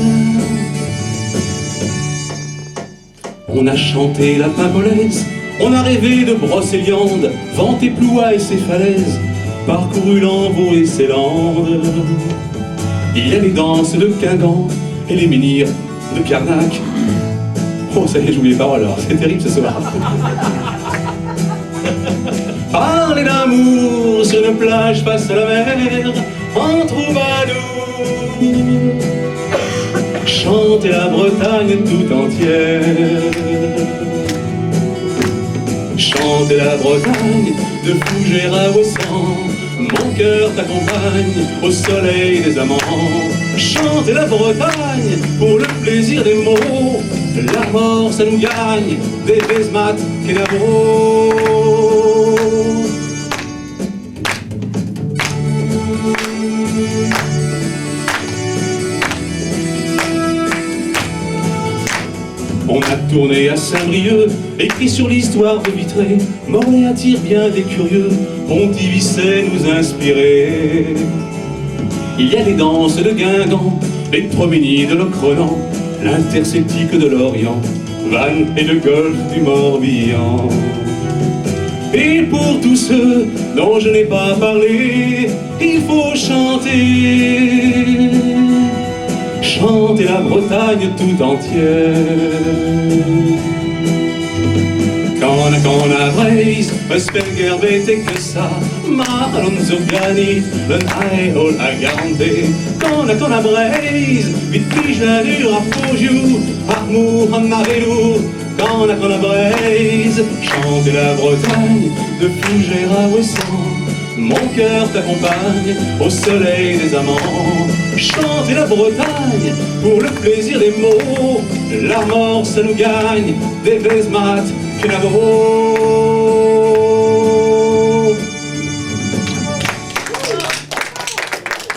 On a chanté la Paimpolaise, on a rêvé de Brocéliande, vanté Ploua et ses falaises, parcouru l'Envaux et ses landes. Il y a les danses de Guingamp et les menhirs de Carnac. Oh, ça y est, j'oublie les paroles alors, c'est terrible ce soir. Parler d'amour sur une plage face à la mer, en troubadour, chanter la Bretagne tout entière. Chanter la Bretagne de Fougères à Ouessant, mon cœur t'accompagne au soleil des amants. Chanter la Bretagne pour le plaisir des mots, la mort ça nous gagne, des Besmat Kenavo. On a tourné à Saint-Brieuc, écrit sur l'histoire de Vitré. Morlaix attire bien des curieux, Pontivicet nous inspirer. Il y a les danses de Guingamp, les proménies de Locronan, l'interceltique de l'Orient, Vannes et le golfe du Morbihan. Et pour tous ceux dont je n'ai pas parlé, il faut chanter. Chanter la Bretagne tout entière. Quand a Breis, Eusfelger bete que ça, ma Alonso Gani, den ei ol a garanté. Quand a Breis, vite pijanur a pojou, amour en avelou. Quand a Breis, chanter la Bretagne de Fougères à Ouessant, mon cœur t'accompagne au soleil des amants. Chanter la Bretagne pour le plaisir des mots, l'amour ça nous gagne, des Vesmat, Kenavo.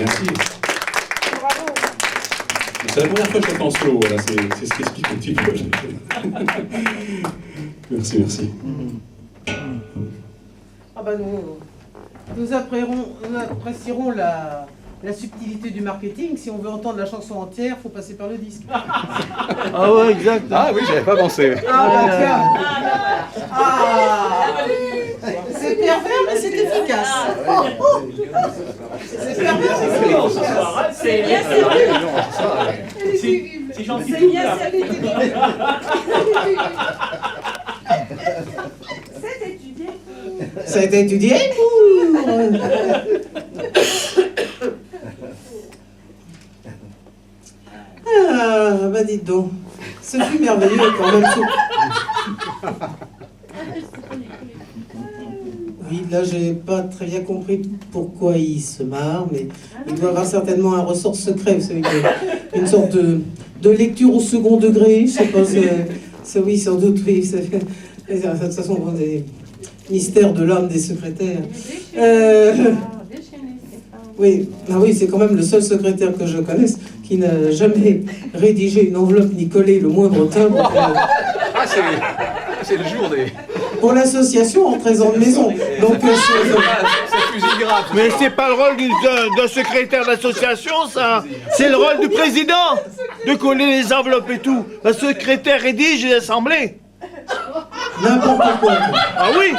Merci. C'est la première fois que je chante en solo, voilà, c'est ce qui explique un petit peu. Merci, merci. Ah bah nous apprécierons la subtilité du marketing. Si on veut entendre la chanson entière, faut passer par le disque. Ah ouais, exact. Ah oui, j'avais pas pensé. Ah bah tiens. Ah, c'est pervers mais c'est efficace. C'est pervers mais c'est efficace. C'est bien servi. C'est gentil. C'est bien servi. C'est étudié. Ça a été étudié pour... Ah, bah dites donc, ce fut merveilleux quand même. Oui, là j'ai pas très bien compris pourquoi il se marre, mais il doit avoir certainement un ressort secret, vous savez, une sorte de lecture au second degré, je sais pas, c'est oui, sans doute, oui, de toute façon, des mystères de l'âme des secrétaires. Oui, ah oui, c'est quand même le seul secrétaire que je connaisse qui n'a jamais rédigé une enveloppe ni collé le moindre timbre. Ah, c'est le jour des... Pour l'association en trésor de maison. Donc c'est fusil grave. Mais c'est pas le rôle d'un secrétaire d'association, ça. C'est le rôle du président de coller les enveloppes et tout. Le secrétaire rédige l'assemblée. N'importe quoi. Ah oui,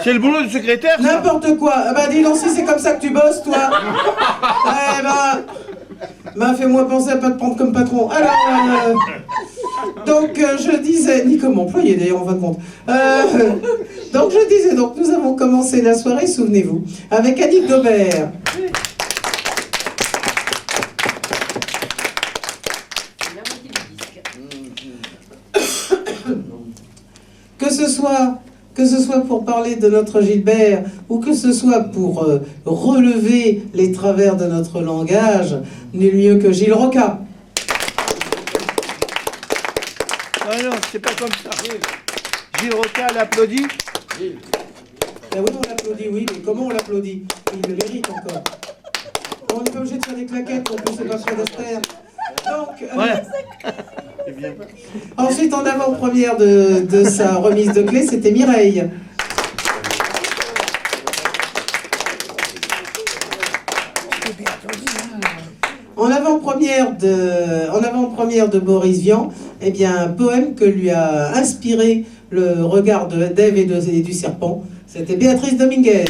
c'est le boulot du secrétaire. N'importe quoi. Ah bah dis donc, si c'est comme ça que tu bosses, toi. Eh ben, fais-moi penser à pas te prendre comme patron. Alors, donc je disais, ni comme employé d'ailleurs en fin de compte. Donc je disais, donc nous avons commencé la soirée, souvenez-vous, avec Annick Daubert. Que ce soit pour parler de notre Gilbert ou que ce soit pour relever les travers de notre langage, nul mieux que Gilles Roca. Ah non, c'est pas comme ça. Gilles Roca l'applaudit. Ben oui, on l'applaudit, oui, mais comment on l'applaudit? Il le mérite encore. On n'est pas obligé de faire des claquettes, on peut se passer d'Esther. Donc, ensuite, en avant-première de sa remise de clé, c'était Mireille. En avant-première de Boris Vian, eh bien, un poème que lui a inspiré le regard d'Ève et du serpent, c'était Béatrice Dominguez.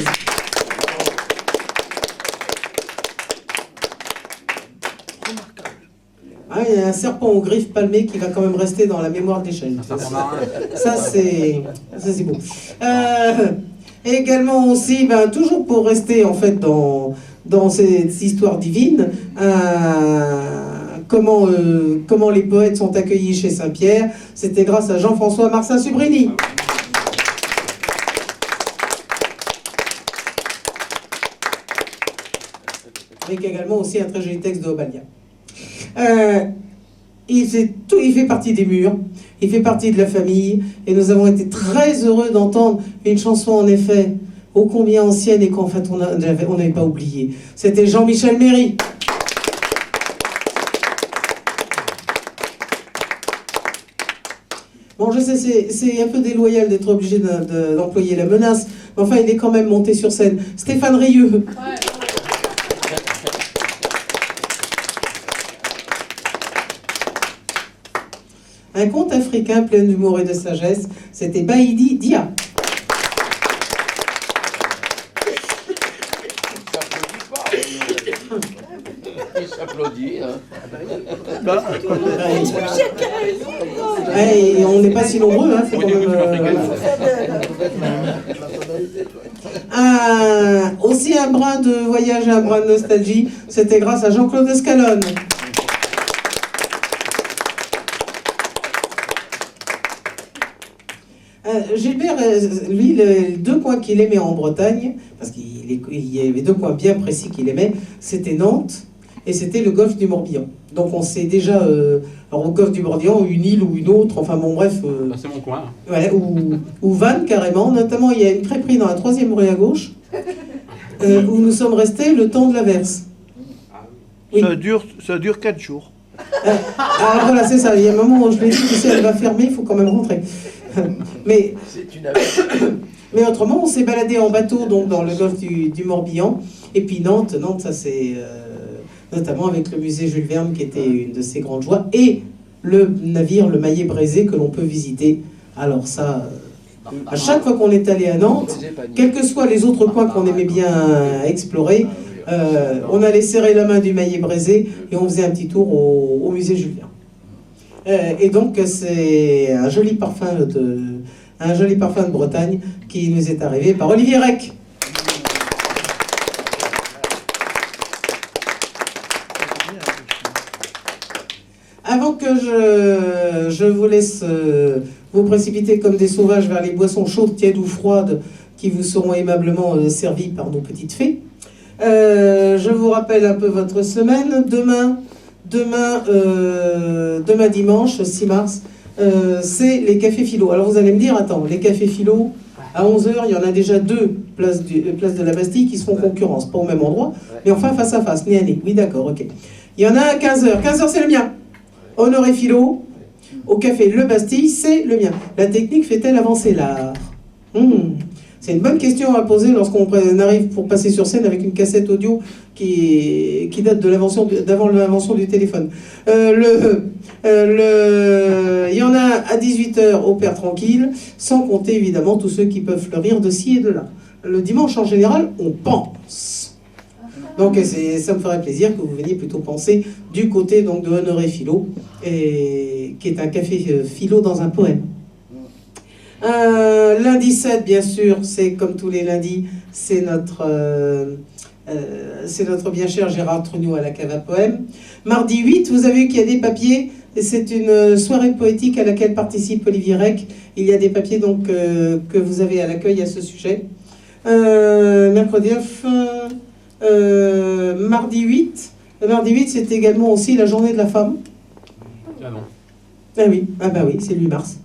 Ah, il y a un serpent aux griffes palmées qui va quand même rester dans la mémoire des chaînes. Ça, c'est beau. Et également aussi, ben, toujours pour rester en fait dans cette histoire divine, comment les poètes sont accueillis chez Saint-Pierre, c'était grâce à Jean-François Marsin-Subrini. Avec également aussi un très joli texte de Obalia. Il fait partie des murs, il fait partie de la famille, et nous avons été très heureux d'entendre une chanson en effet ô combien ancienne et qu'en fait on n'avait pas oublié. C'était Jean-Michel Méry. Bon, je sais, c'est un peu déloyal d'être obligé d'employer la menace, mais enfin il est quand même monté sur scène. Stéphane Rieux. Un conte africain plein d'humour et de sagesse, c'était Baïdi Dia. Il s'applaudit. Hey, on n'est pas si nombreux, hein, faut quand même, aussi un brin de voyage et un brin de nostalgie, c'était grâce à Jean-Claude Escalone. Gilbert, lui, les deux coins qu'il aimait en Bretagne, parce qu'il y avait deux coins bien précis qu'il aimait, c'était Nantes et c'était le golfe du Morbihan. Donc on sait déjà, alors au golfe du Morbihan, une île ou une autre, enfin bon bref. C'est mon coin. Ouais, ou Vannes carrément, notamment il y a une crêperie dans la 3e rue à gauche, où nous sommes restés le temps de l'averse. Oui. Ça dure 4 jours. Alors voilà, c'est ça, il y a un moment où je l'ai dit, tu sais, elle va fermer, il faut quand même rentrer. Mais, mais autrement, on s'est baladé en bateau donc dans le golfe du Morbihan. Et puis Nantes, ça c'est notamment avec le musée Jules Verne qui était une de ses grandes joies. Et le navire, le Maillet Brézé, que l'on peut visiter. Alors ça, à chaque fois qu'on est allé à Nantes, quels que soient les autres coins qu'on aimait bien explorer, on allait serrer la main du Maillet Brézé et on faisait un petit tour au musée Jules Verne. Et donc c'est un joli parfum de Bretagne qui nous est arrivé par Olivier Rec. Avant que je vous laisse vous précipiter comme des sauvages vers les boissons chaudes, tièdes ou froides qui vous seront aimablement servies par nos petites fées, je vous rappelle un peu votre semaine. Demain dimanche, 6 mars, c'est les cafés philo. Alors vous allez me dire, attends, les cafés philo, à 11h, il y en a déjà 2 place de la Bastille qui seront en concurrence, pas au même endroit, mais enfin face à face, nez à nez. Oui, d'accord, ok. Il y en a à 15h. 15h, c'est le mien. Honoré philo, au café Le Bastille, c'est le mien. La technique fait-elle avancer l'art? C'est une bonne question à poser lorsqu'on arrive pour passer sur scène avec une cassette audio qui date d'avant l'invention du téléphone. Il y en a à 18h au Père Tranquille, sans compter évidemment tous ceux qui peuvent fleurir de ci et de là. Le dimanche, en général, on pense. Donc ça me ferait plaisir que vous veniez plutôt penser du côté donc, de Honoré Philo, qui est un café philo dans un poème. Lundi 7, bien sûr, c'est comme tous les lundis, c'est notre bien cher Gérard Trudeau à la cave à poème. Mardi 8, vous avez vu qu'il y a des papiers, c'est une soirée poétique à laquelle participe Olivier Rec. Il y a des papiers donc, que vous avez à l'accueil à ce sujet. Mercredi 9, mardi 8, c'est également aussi la journée de la femme. Ah non. Ah oui, c'est le 8 mars.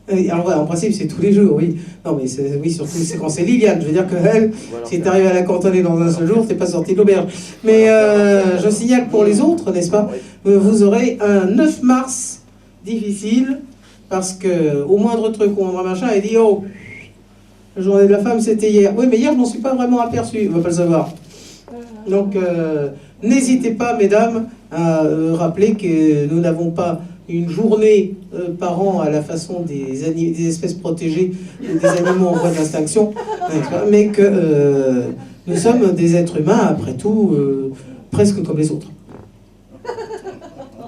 Alors voilà, en principe c'est tous les jours, oui. Non mais oui, surtout c'est quand c'est Liliane. Je veux dire que elle, si t'arrives à la cantonner dans un seul jour, t'es pas sorti de l'auberge. Mais je signale pour les autres, n'est-ce pas, vous aurez un 9 mars difficile, parce que au moindre truc ou au moindre machin, elle dit oh, la journée de la femme c'était hier. Oui mais hier je m'en suis pas vraiment aperçu, on va pas le savoir. Donc n'hésitez pas mesdames à rappeler que nous n'avons pas une journée par an à la façon des espèces protégées ou des animaux en voie d'extinction, mais que nous sommes des êtres humains, après tout, presque comme les autres.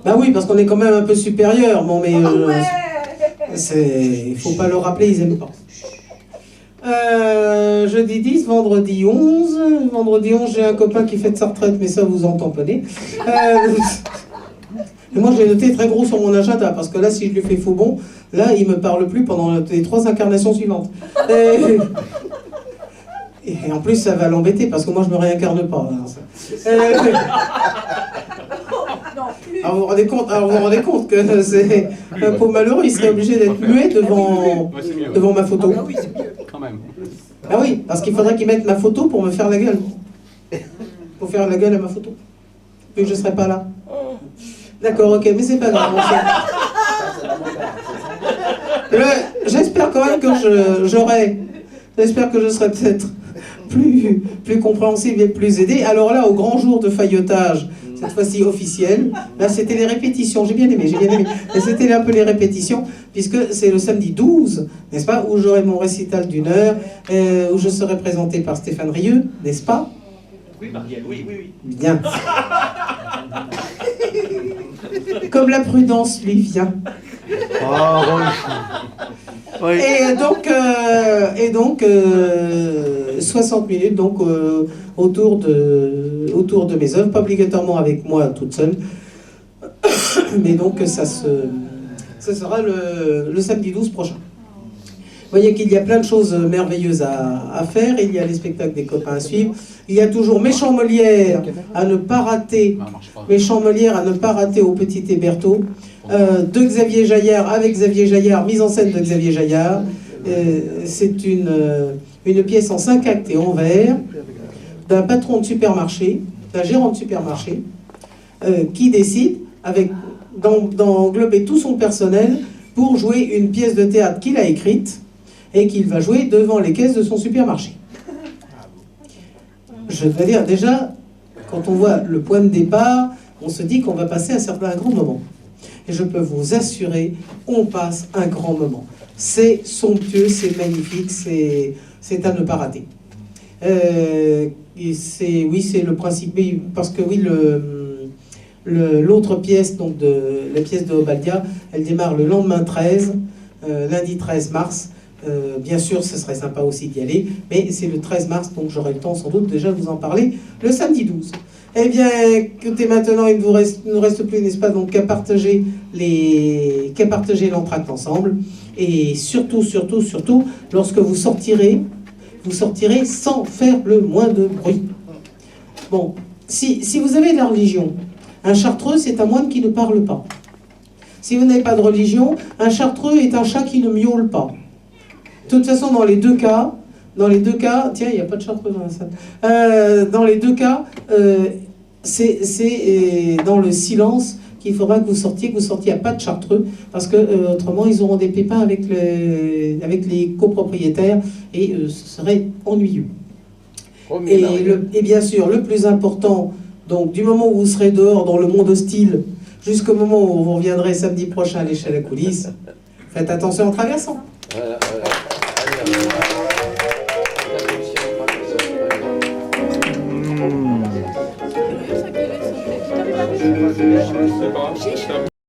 Bah oui, parce qu'on est quand même un peu supérieur, bon, mais il faut pas le rappeler, ils aiment pas. Jeudi 10, vendredi 11. Vendredi 11, j'ai un copain qui fête sa retraite, mais ça vous en tamponnez. Et moi, je l'ai noté très gros sur mon agenda, parce que là, si je lui fais faux bon, là, il me parle plus pendant les 3 incarnations suivantes. Et en plus, ça va l'embêter, parce que moi, je me réincarne pas. Alors, vous vous rendez compte que c'est un pauvre malheureux, il serait obligé d'être muet devant ma photo. Ah oui, c'est mieux, quand même. Ah oui, parce qu'il faudrait qu'il mette ma photo pour me faire la gueule. Pour faire la gueule à ma photo. Vu que je serais pas là. D'accord, ok, mais c'est pas grave. J'espère quand même que j'espère que je serai peut-être plus compréhensible et plus aidé. Alors là, au grand jour de faillotage, cette fois-ci officiel, là c'était les répétitions, j'ai bien aimé. Et c'était un peu les répétitions, puisque c'est le samedi 12, n'est-ce pas, où j'aurai mon récital d'1 heure, où je serai présenté par Stéphane Rieu, n'est-ce pas? Oui, Marielle, oui. Bien. Comme la prudence lui vient. Oui. Et donc 60 minutes donc, autour de mes œuvres, pas obligatoirement avec moi toute seule, mais donc ça sera le samedi 12 prochain. voyez qu'il y a plein de choses merveilleuses à faire. Il y a les spectacles des copains à suivre. Il y a toujours Méchant Molière à ne pas rater. Méchant Molière à ne pas rater au Petit Héberto. De Xavier Jaillard avec Xavier Jaillard, mise en scène de Xavier Jaillard. C'est une pièce en 5 actes et en vers d'un patron de supermarché, d'un gérant de supermarché, qui décide d'englober tout son personnel pour jouer une pièce de théâtre qu'il a écrite et qu'il va jouer devant les caisses de son supermarché. Je dois dire, déjà, quand on voit le point de départ, on se dit qu'on va passer un grand moment. Et je peux vous assurer, on passe un grand moment. C'est somptueux, c'est magnifique, c'est à ne pas rater. C'est le principe, parce que oui, l'autre pièce, donc la pièce de Obaldia, elle démarre le lendemain 13, lundi 13 mars. Bien sûr, ce serait sympa aussi d'y aller, mais c'est le 13 mars, donc j'aurai le temps sans doute déjà de vous en parler le samedi 12. Eh bien, écoutez, maintenant, il ne nous reste plus, n'est-ce pas, donc qu'à partager l'entracte ensemble. Et surtout, lorsque vous sortirez sans faire le moins de bruit. Bon, si vous avez de la religion, un chartreux, c'est un moine qui ne parle pas. Si vous n'avez pas de religion, un chartreux est un chat qui ne miaule pas. De toute façon, dans les deux cas, tiens, il n'y a pas de chartreux dans la salle. Dans les deux cas, c'est dans le silence qu'il faudra que vous sortiez à pas de chartreux, parce que autrement ils auront des pépins avec les copropriétaires et ce serait ennuyeux. Et bien sûr, le plus important, donc du moment où vous serez dehors dans le monde hostile, jusqu'au moment où vous reviendrez samedi prochain à l'échelle à coulisses, faites attention en traversant. Je sais pas,